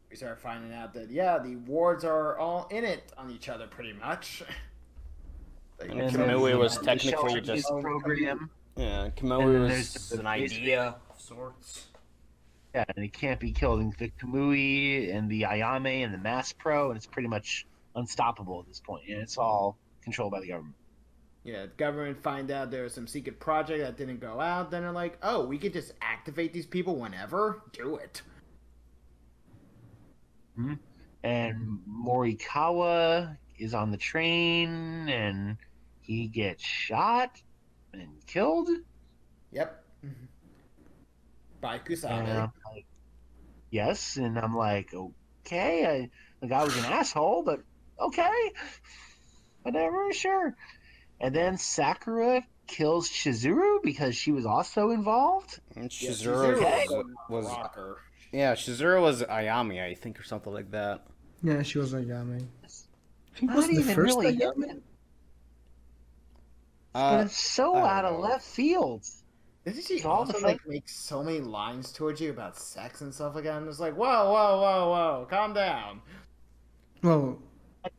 we started finding out that the wards are all in it on each other pretty much. Like, And And Kamui then, was the technically shelter just kids program. yeah. And Kamui then was there's the- an idea of sorts. Yeah, and it can't be killed. And the Kamui and the Ayame and the Mass Pro, and it's pretty much unstoppable at this point. And it's all controlled by the government. yeah, the government find out there was some secret project that didn't go out. Then they're like, oh, we could just activate these people whenever. Do it. And Morikawa is on the train, and he gets shot and killed. Yep. By Kusabi. And I'm like, yes, and I'm like, okay, the guy was an asshole, but okay, whatever, sure. And then Sakura kills Chizuru because she was also involved. And Yeah, Shizuru Chizuru was rocker. yeah, Shizuru was Ayami, I think, or something like that. Yeah, she was Ayame. I think it Not was the even first really Ayame. him. But it's so I don't out of know. left field. Doesn't she So all the also like make so many lines towards you about sex and stuff like that? And it's like, whoa, calm down. Well,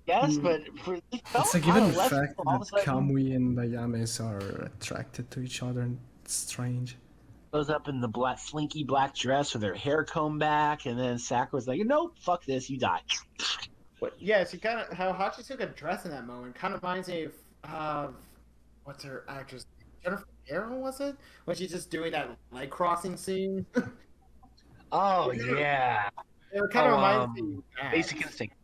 Yes, but for it's a given fact all of a that sudden Kamui and Ayames are attracted to each other, and it's strange. goes up in the black slinky black dress with her hair combed back, and then Sakura's like, nope, fuck this, you die. But yeah, she kind of how Hachisuka dressed in that moment kind of reminds me of what's her actress, Jennifer Garner, was it? When she's just doing that leg crossing scene. Oh yeah, It kind of Oh, reminds me of that. Basic Instinct.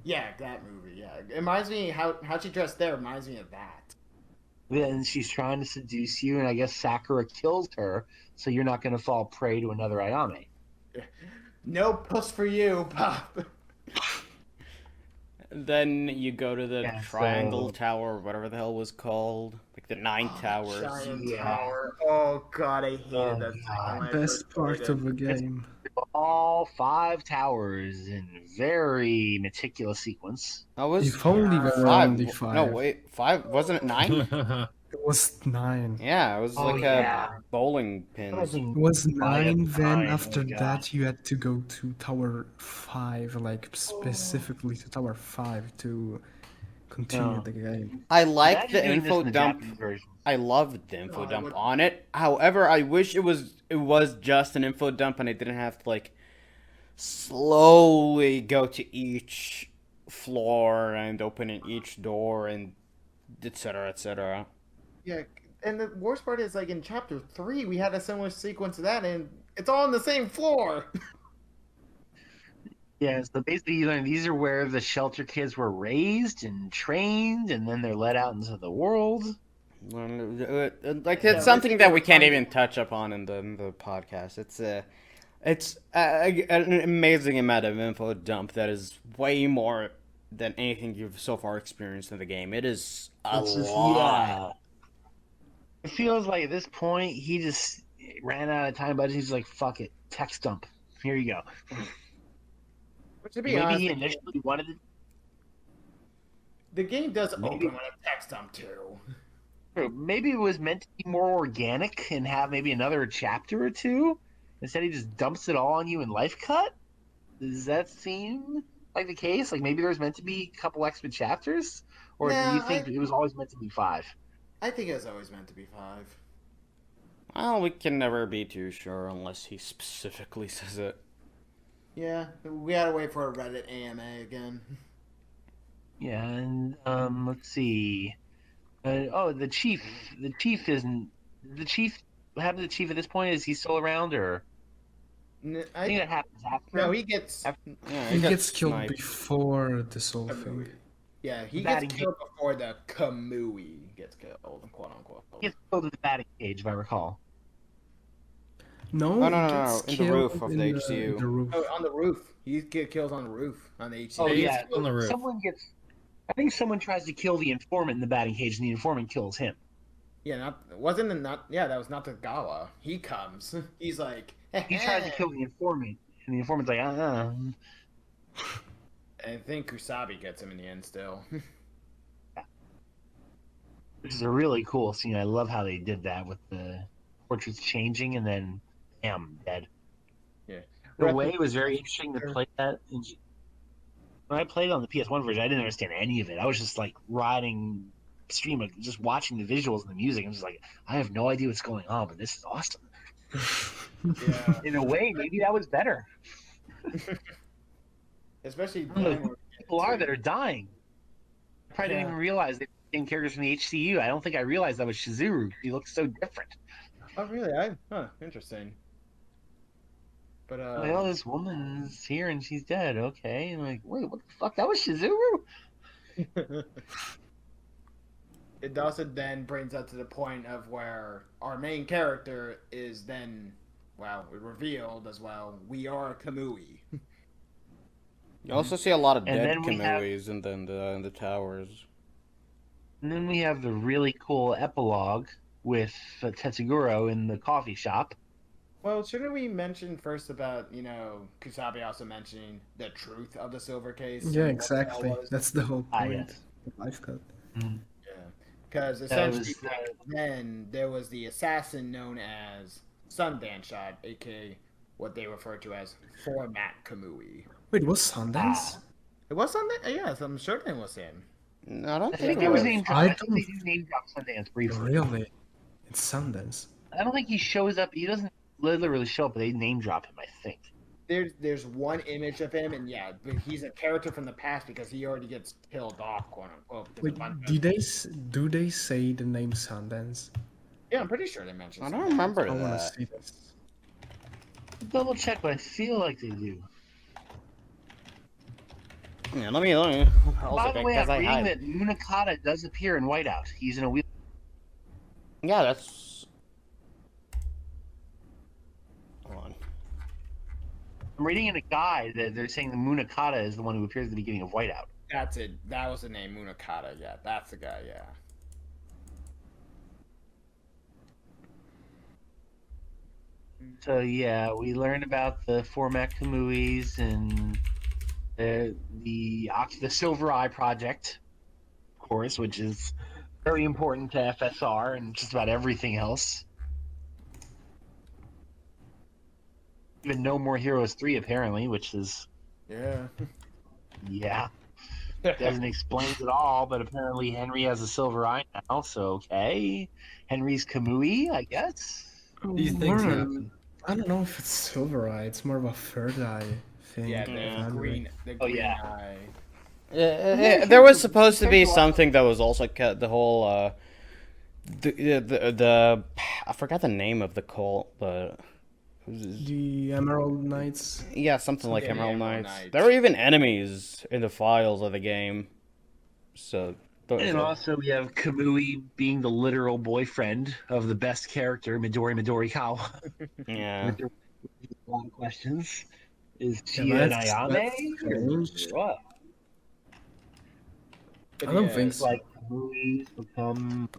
Yeah, that movie. Yeah, it reminds me how she dressed there reminds me of that. Then she's trying to seduce you, and I guess Sakura kills her, so you're not going to fall prey to another Ayame. No puss for you, Pop. Then you go to the Yeah, Triangle so- Tower, whatever the hell it was called, like the Nine Towers. Giant Yeah. tower. Oh god, I hated Oh, that thing. God. when I Best first part played of it. the game. All 5 towers in very meticulous sequence. I was If only there were five. only No, 5. wait, 5? Wasn't it 9? It was 9. Yeah, it was Oh, like yeah. a bowling pins. It was 9, then 9, after oh my God. that you had to go to Tower 5, like specifically to Tower 5 to continue Oh. the game. I like Imagine the doing this info in the dump. Japanese version. I loved the info Oh, I dump would- on it. However, I wish it was just an info dump and I didn't have to like slowly go to each floor and open in each door and etc. etc. Yeah, and the worst part is like in chapter 3 we had a similar sequence to that, and it's all on the same floor. Yeah, so basically you learn these are where the shelter kids were raised and trained, and then they're let out into the world. Like Yeah, it's something basically that we we're can't finding- even touch upon in the podcast. It's an amazing amount of info dump that is way more than anything you've so far experienced in the game. It is a It's just- lot. yeah. It feels like at this point he just ran out of time, but he's like, fuck it, text dump. Here you go. Which, to be Maybe honest, he initially wanted to. The game does Maybe- open with a text dump too. Maybe it was meant to be more organic and have maybe another chapter or two. Instead, he just dumps it all on you in Lifecut. Does that seem like the case? Like maybe there's meant to be a couple extra chapters, or do you Nah, think it was always meant to be 5? I think it was always meant to be 5. Well, we can never be too sure unless he specifically says it. Yeah, we gotta wait for a Reddit AMA again. Yeah, and let's see. The chief. The chief isn't. The chief. What happened to the chief at this point? Is he still around, or I think that happens after? No, he gets. Yeah, He gets killed sniped. before this whole thing. Yeah, he Batting gets killed before the Kamui gets killed, quote unquote. He gets killed in the batting cage, if I recall. No, No, he no, gets in the roof killed of in the the- HCU. the roof. Oh, on the roof. He get killed on the roof on the HCU. Oh He yeah, gets killed on the roof. someone gets. I think someone tries to kill the informant in the batting cage, and the informant kills him. Yeah, that was Nakatagawa. He comes. He's like, He tries to kill the informant, and the informant's like, I think Kusabi gets him in the end still. Which is a really cool scene. I love how they did that with the portraits changing, and then, bam, dead. Yeah. The way it was very interesting to play that. When I played it on the PS1 version, I didn't understand any of it. I was just like riding stream, like, just watching the visuals and the music. I'm just like, I have no idea what's going on, but this is awesome. Yeah. In a way, maybe that was better. Especially People are that are dying. I probably didn't even realize they were the same characters from the HCU. I don't think I realized that was Shizuru. He looks so different. Oh really? Interesting. But Like, oh, this woman's here and she's dead. Okay. And I'm like, wait, what the fuck? That was Shizuru? it also then brings us to the point of where our main character is then, well, revealed as well. We are Kamui. You also see a lot of And dead then we have- Kamuis in the towers. And then we have the really cool epilogue with Tetsuguro in the coffee shop. Well, shouldn't we mention first about, Kusabi also mentioning the truth of the silver case? Yeah, and what the hell exactly. was- That's the whole point. Yes. of Lifecut. Yeah. Because That essentially was, back then, there was the assassin known as Sundance Shot, aka what they refer to as Format Kamui. Wait, was Sundance? It was Sundance? Yes, I'm sure it was him. No, I don't I think think it there was was. name drop. I I think they do name drop Sundance briefly. Really? It's Sundance. I don't think he shows up. He doesn't literally show up, but they name drop him, I think. There's one image of him, and yeah, but he's a character from the past because he already gets killed off, quote unquote. because Wait, a bunch of- do they say the name Sundance? Yeah, I'm pretty sure they mentioned. I don't Sundance. remember I want to that. see this. Double check, but I feel like they do. Yeah, let me. By Also, the way, because I'm I reading hide. that Munakata does appear in Whiteout. He's in a wheel. Yeah, that's. Hold on. I'm reading in a guide that they're saying the Munakata is the one who appears at the beginning of Whiteout. That's it. That was the name, Munakata. Yeah, that's the guy. Yeah. So yeah, we learn about the Format Kamuis and the Silver Eye Project, of course, which is very important to FSR and just about everything else. Even No More Heroes 3 apparently, which is Yeah. doesn't explain it all, but apparently Henry has a silver eye now, so okay. Henry's Kamui, I guess. These things More- happen. I don't know if it's Silver Eye. It's more of a third eye thing. Yeah, Yeah. the green Oh, yeah. eye. There was supposed to be something that was also the whole the I forgot the name of the cult, but The Emerald Knights. yeah, something like Yeah, Emerald Emerald Knights. Knights. There were even enemies in the files of the game. So And also we have Kamui being the literal boyfriend of the best character, Midori Kawa. yeah. A lot of questions. Is she Yeah, an that's Ayame? strange. Or what? But I don't yeah, think It's so. like Kamui's become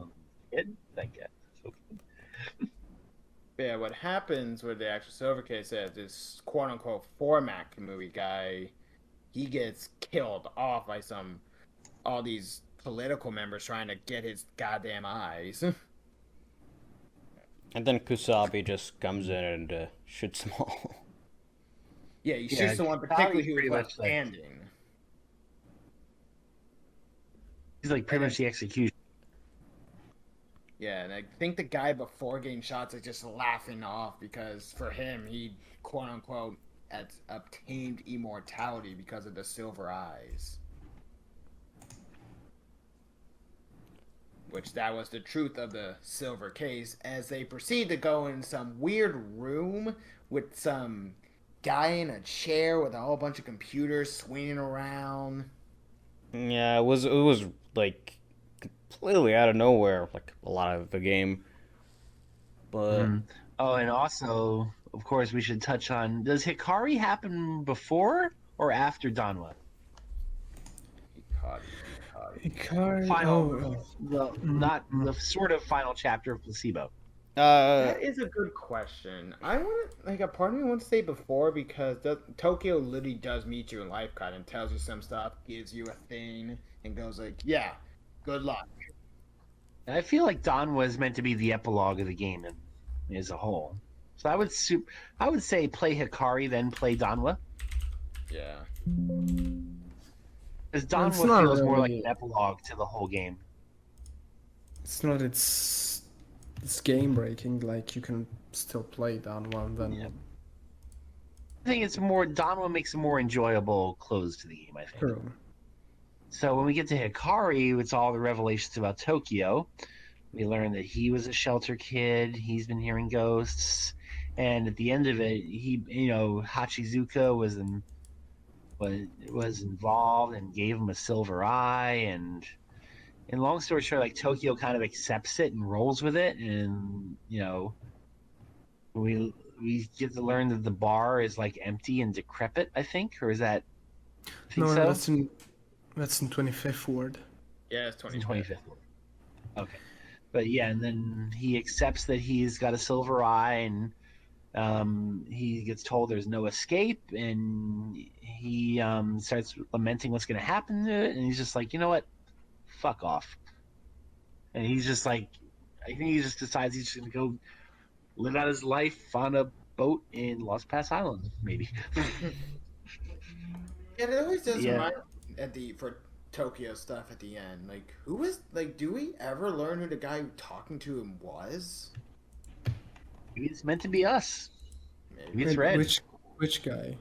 kids, I guess. Okay. Yeah, what happens with the actual silver case is this quote unquote format Kamui guy, he gets killed off by some all these political members trying to get his goddamn eyes. And then Kusabi just comes in and shoots them all. Yeah, he Yeah, shoots the one particularly Kusabi's who was pretty left much like- standing. He's like pretty much the execution. Yeah, and I think the guy before getting shots is just laughing off because for him, he quote unquote has obtained immortality because of the silver eyes. Which that was the truth of the silver case as they proceed to go in some weird room with some guy in a chair with a whole bunch of computers swinging around. Yeah, it was like completely out of nowhere, like a lot of the game. But Oh, and also, of course, we should touch on: does Hikari happen before or after Danwa? Hikari. Final, Oh, well, not the sort of final chapter of Placebo. That is a good question. I want to, like, a part of me wants to say before because Tokyo literally does meet you in Lifecut and tells you some stuff, gives you a thing, and goes like, yeah, good luck. I feel like Don was meant to be the epilogue of the game as a whole. So I would say play Hikari, then play Danwa. Yeah. Because It's Danwa not feels more like really- an epilogue to the whole game. it's not. It's game breaking. Like you can still play down one. Then Yeah. I think it's more Danwa makes a more enjoyable close to the game, I think. true. So when we get to Hikari, it's all the revelations about Tokyo. We learn that he was a shelter kid. He's been hearing ghosts, and at the end of it, Hachizuka was involved and gave him a silver eye. And long story short, like Tokyo kind of accepts it and rolls with it, and we get to learn that the bar is like empty and decrepit. I think, or is that? I think No, so. that's in 25th ward. Yeah, it's 25th. 25th. Okay. But yeah, and then he accepts that he's got a silver eye, and he gets told there's no escape, and he starts lamenting what's going to happen to it, and he's just like, you know what? Fuck off. And he's just like, I think he just decides he's just going to go live out his life on a boat in Lost Pass Island, maybe. Yeah, it always does Yeah. remind for Tokyo stuff at the end. Like, who was like? Do we ever learn who the guy talking to him was? Maybe it's meant to be us. Maybe. Maybe it's red. Which guy?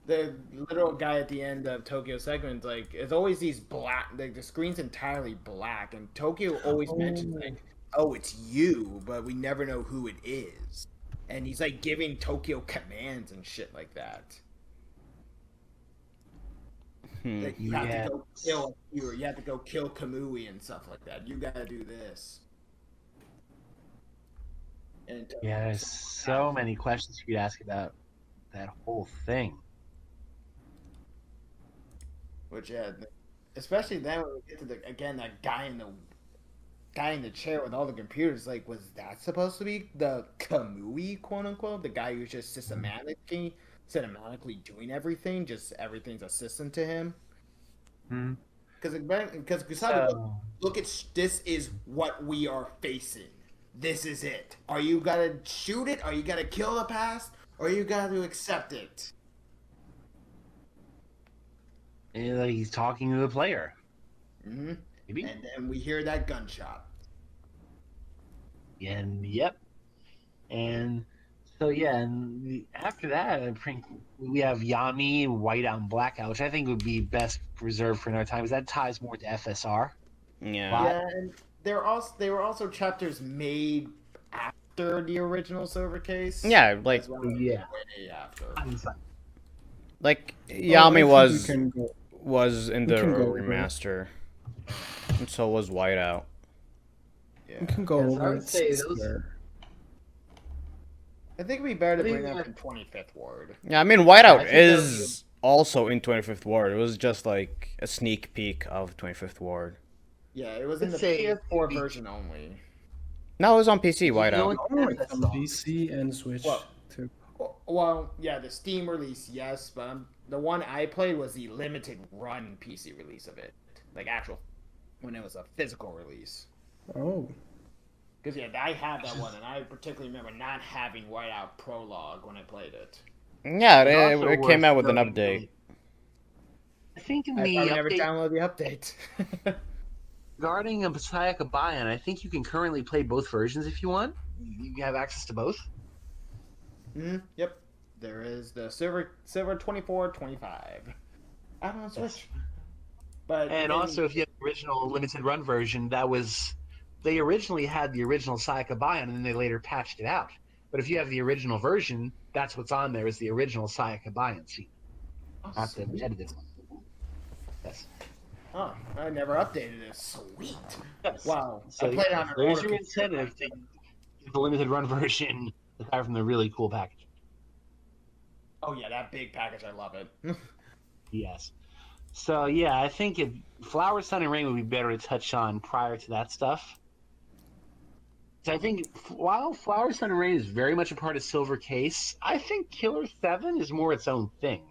The little guy at the end of Tokyo segment, like, it's always these black. Like, the screen's entirely black, and Tokyo always mentions like, "Oh, it's you," but we never know who it is. And he's like giving Tokyo commands and shit like that. Like, you have to go kill you, or you have to go kill Kamui and stuff like that. You gotta do this. And Yeah, there's so many questions you could ask about that whole thing. which especially then when we get to that guy in the chair with all the computers. Like, was that supposed to be the Kamui, quote unquote, the guy who's just systematically doing everything? Just everything's a system to him. Because Kusabi, look at this is what we are facing. This is it. Are you gonna shoot it? Are you gonna kill the past? Or you got to accept it? And, like, he's talking to the player. Mm-hmm. Maybe. And then we hear that gunshot. And yep. And so yeah, and after that, I think we have Yami, Whiteout, and Blackout, which I think would be best reserved for another time, because that ties more to FSR. Yeah. Yeah, and they were also chapters made after the original Silver Case. Yeah, like as well as Yeah. way after. Yami I think was in we the can go over it. remaster, and so was Whiteout. Yeah. We can go Yes, I over would it. say since those- we're- I think it'd be better to I think bring up that- in 25th Ward. Yeah, I mean Whiteout I think that is also in 25th Ward. It was just like a sneak peek of 25th Ward. Yeah, it was in the Let's say PS4 version only. No, it was on PC. You know Whiteout. what? Oh, it's on PC and Switch Well, too. Well, yeah, the Steam release, yes, but the one I played was the limited run PC release of it, like actual when it was a physical release. Oh, Because yeah, I had that one, and I particularly remember not having Whiteout Prologue when I played it. Yeah, It's also it came worth out with an noting, update. I think in I the probably never update downloaded the update. regarding a Sayaka Bayan, I think you can currently play both versions if you want. You have access to both. Yep. There is the Silver 2425. I don't know Switch. But And also, if you have the original limited run version, they originally had the original Sayaka Bayan, and then they later patched it out. But if you have the original version, that's what's on there is the original Sayaka Bayan scene, not the edited one. Yes. Oh, I never updated it. Sweet. Yes. Wow. So I played it on an there's older your computer. incentive to get the limited run version aside from the really cool package. Oh yeah, that big package. I love it. Yes. So yeah, I think Flower, Sun, and Rain would be better to touch on prior to that stuff. So I think while Flower, Sun, and Rain is very much a part of Silver Case, I think Killer 7 is more its own thing.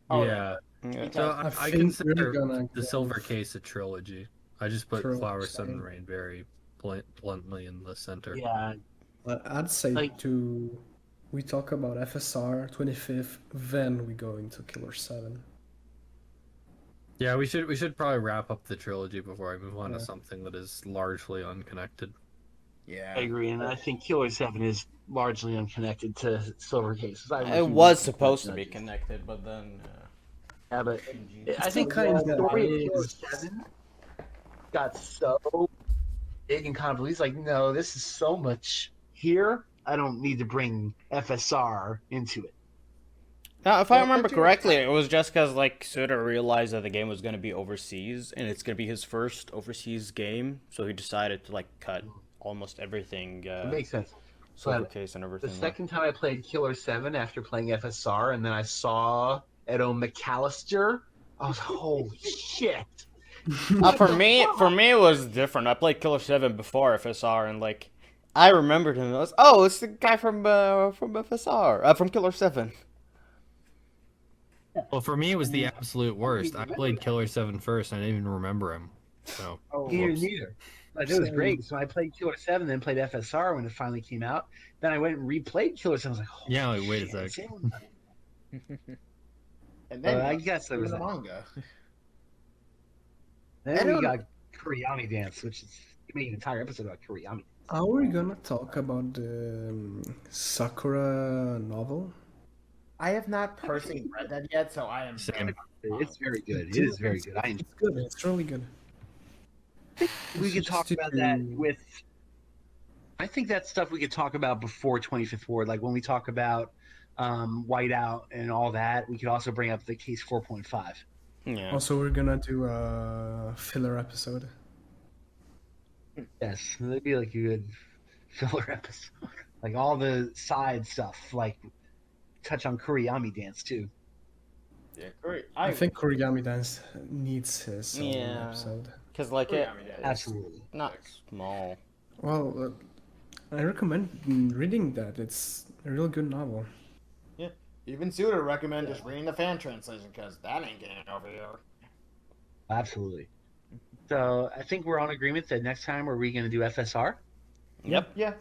Oh, Yeah. Yeah. So I I think consider we're gonna the go Silver Case a trilogy. I just put Trilogy. Flower, Sun, and Rain very bluntly in the center. Yeah, I'd say Like- we talk about FSR 25th, then we go into Killer 7. Yeah, we should probably wrap up the trilogy before I move on to Yeah. something that is largely unconnected. yeah. I agree, and I think Killer 7 is largely unconnected to Silver Case. It was supposed to be connected, but then. Yeah, but I Still think kind the of story of Killer is. 7 got so big and convoluted. He's like, no, this is so much here. I don't need to bring FSR into it. Now, if I Well, remember don't you- correctly, it was just because like Suda realized that the game was going to be overseas, and it's going to be his first overseas game, so he decided to like cut almost everything, It makes sense. Silver But Case and The everything. second time I played Killer 7 after playing FSR, and then I saw Edo McAllister, I was holy shit. For me, it was different. I played Killer 7 before FSR, and like I remembered him. I was, oh, it's the guy from FSR, from Killer 7. Well, for me, it was the absolute worst. I played Killer 7 first, and I didn't even remember him. So, Neither. But it was great. So I played Killer 7, then played FSR when it finally came out. Then I went and replayed Killer 7. I was like, holy yeah, like, wait a shit, sec. And then I guess there was the that. manga. Then I we don't- got Kuriyami Dance, which is we made an entire episode about Kuriyami. Are we gonna talk about the Sakura novel? I have not personally read that yet, so I am. Same. It's very good. It is very good. It's good. It's really good. We could Just talk to- about that with. I think that's stuff we could talk about before 25th Ward, like when we talk about Whiteout and all that. We could also bring up the case 4.5. Yeah. Also, we're gonna do a filler episode. Yes, that'd be like a good filler episode. Like all the side stuff, like touch on Kuriyami Dance too. Yeah, great. I think Origami Dance needs his own Yeah. episode. Because like it, Absolutely. not small. Well, I recommend reading that. It's a real good novel. Even Suda recommend just reading the fan translation because that ain't getting over here. Absolutely. So I think we're on agreement that next time are we going to do FSR? Yep. Yeah.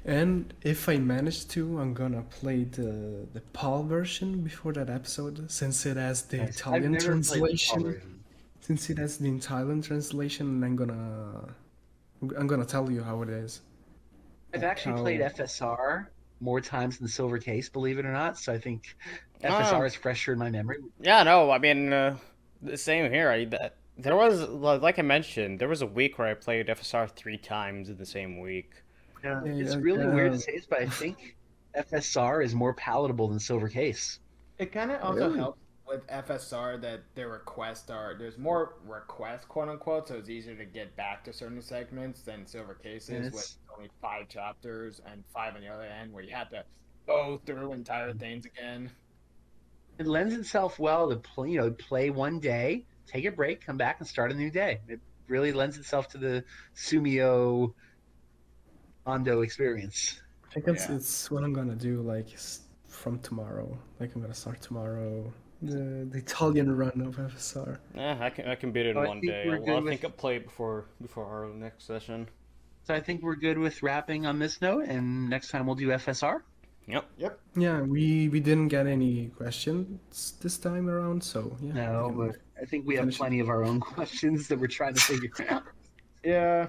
And if I manage to, I'm gonna play the PAL version before that episode, since it has the I've Italian never played the PAL translation. version. Since it has the Italian translation, I'm gonna tell you how it is. I've actually How- played FSR more times than Silver Case, believe it or not. So I think Oh. FSR is fresher in my memory. Yeah, no, I mean, the same here. There was, like I mentioned, there was a week where I played FSR 3 times in the same week. Yeah, Yeah, it's yeah, really weird to yeah. say this, but I think FSR is more palatable than Silver Case. It kind of also Really? helps with FSR that there's more requests, quote unquote, so it's easier to get back to certain segments than Silver Cases Yes. with only 5 chapters and 5 on the other end where you have to go through entire things again. It lends itself well to play one day, take a break, come back, and start a new day. It really lends itself to the Sumio Ando experience. I think Yeah. it's what I'm gonna do, like from tomorrow. Like I'm gonna start tomorrow, the Italian run of FSR. Yeah, I can beat it So I one think day. we're Well, I good think with- I'll play it before our next session. So I think we're good with wrapping on this note, and next time we'll do FSR. Yep. Yeah, we didn't get any questions this time around, so yeah. No, we can- but I think we have finish it. plenty of our own questions that we're trying to figure out. Yeah.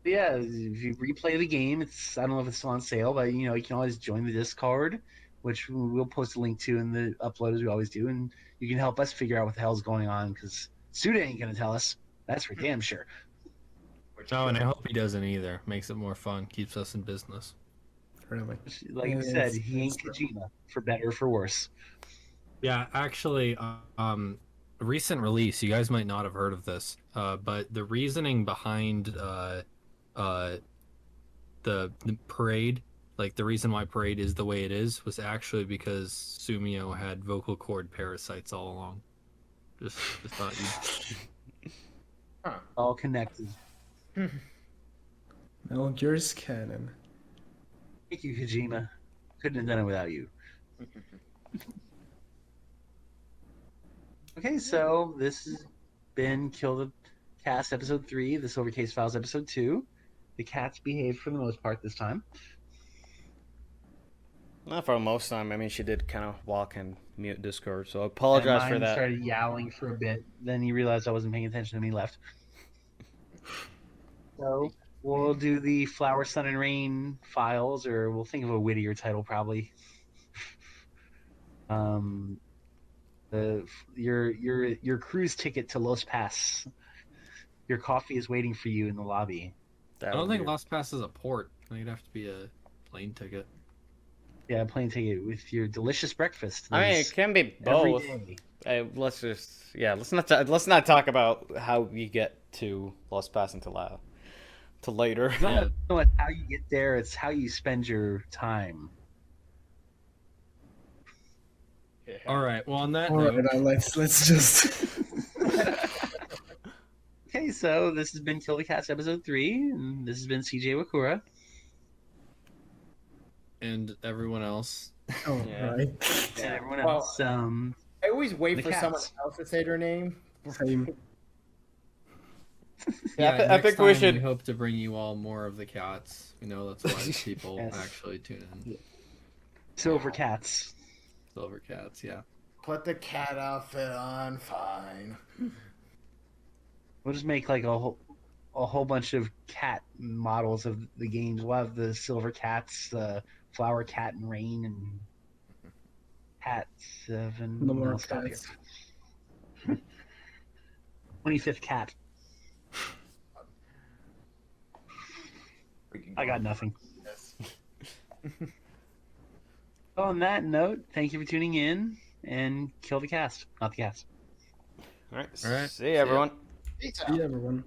But yeah, if you replay the game, I don't know if it's still on sale, but you can always join the Discord, which we'll post a link to in the upload as we always do, and you can help us figure out what the hell's going on because Suda ain't gonna tell us. That's for damn sure. No, and I hope he doesn't either. Makes it more fun. Keeps us in business. Really. Like Yeah, you said, it's- he ain't it's- Kojima, for better or for worse. Yeah, actually, a recent release. You guys might not have heard of this, but the reasoning behind the parade, like the reason why parade is the way it is, was actually because Sumio had vocal cord parasites all along. Just thought you. All connected. Metal Gear's canon. Thank you, Kojima. Couldn't have done it without you. Okay, so this has been Kill the Cast episode 3, the Silver Case Files episode 2. The cats behaved for the most part this time. Not for most time. I mean, she did kind of walk and mute Discord, so I And apologize for mine that. started yowling for a bit. Then he realized I wasn't paying attention and he left. So we'll do the Flower, Sun, and Rain files, or we'll think of a wittier title probably. Your cruise ticket to Los Pas. Your coffee is waiting for you in the lobby. I don't think Las Pas is a port. I think it'd have to be a plane ticket. Yeah, plane ticket with your delicious breakfast. I mean, it There's can be every both. day. Let's not talk about how you get to Los Pas until later. It's not so much how you get there; it's how you spend your time. All right. Well, on that All note, right, let's just. Okay, so this has been Kill the Cats episode 3, and this has been CJ Wakura. and everyone else. Oh, Yeah. right. And everyone Well, else. I always wait The for cats. someone else to say their name. Same. Yeah, I next think we time should- We hope to bring you all more of the cats. We know that's why people Yes. actually tune in. Silver Cats. Silver cats, yeah. Put the cat outfit on, fine. We'll just make like a whole bunch of cat models of the games. We'll have the Silver Cats, the Flower Cat and Rain, and Cat 7. No more I'll stop cats. here. 25th cat. We can I go got nothing. this. On that note, thank you for tuning in, and kill the cast, not the cast. All right. All right. See you, everyone. Peace out. See everyone.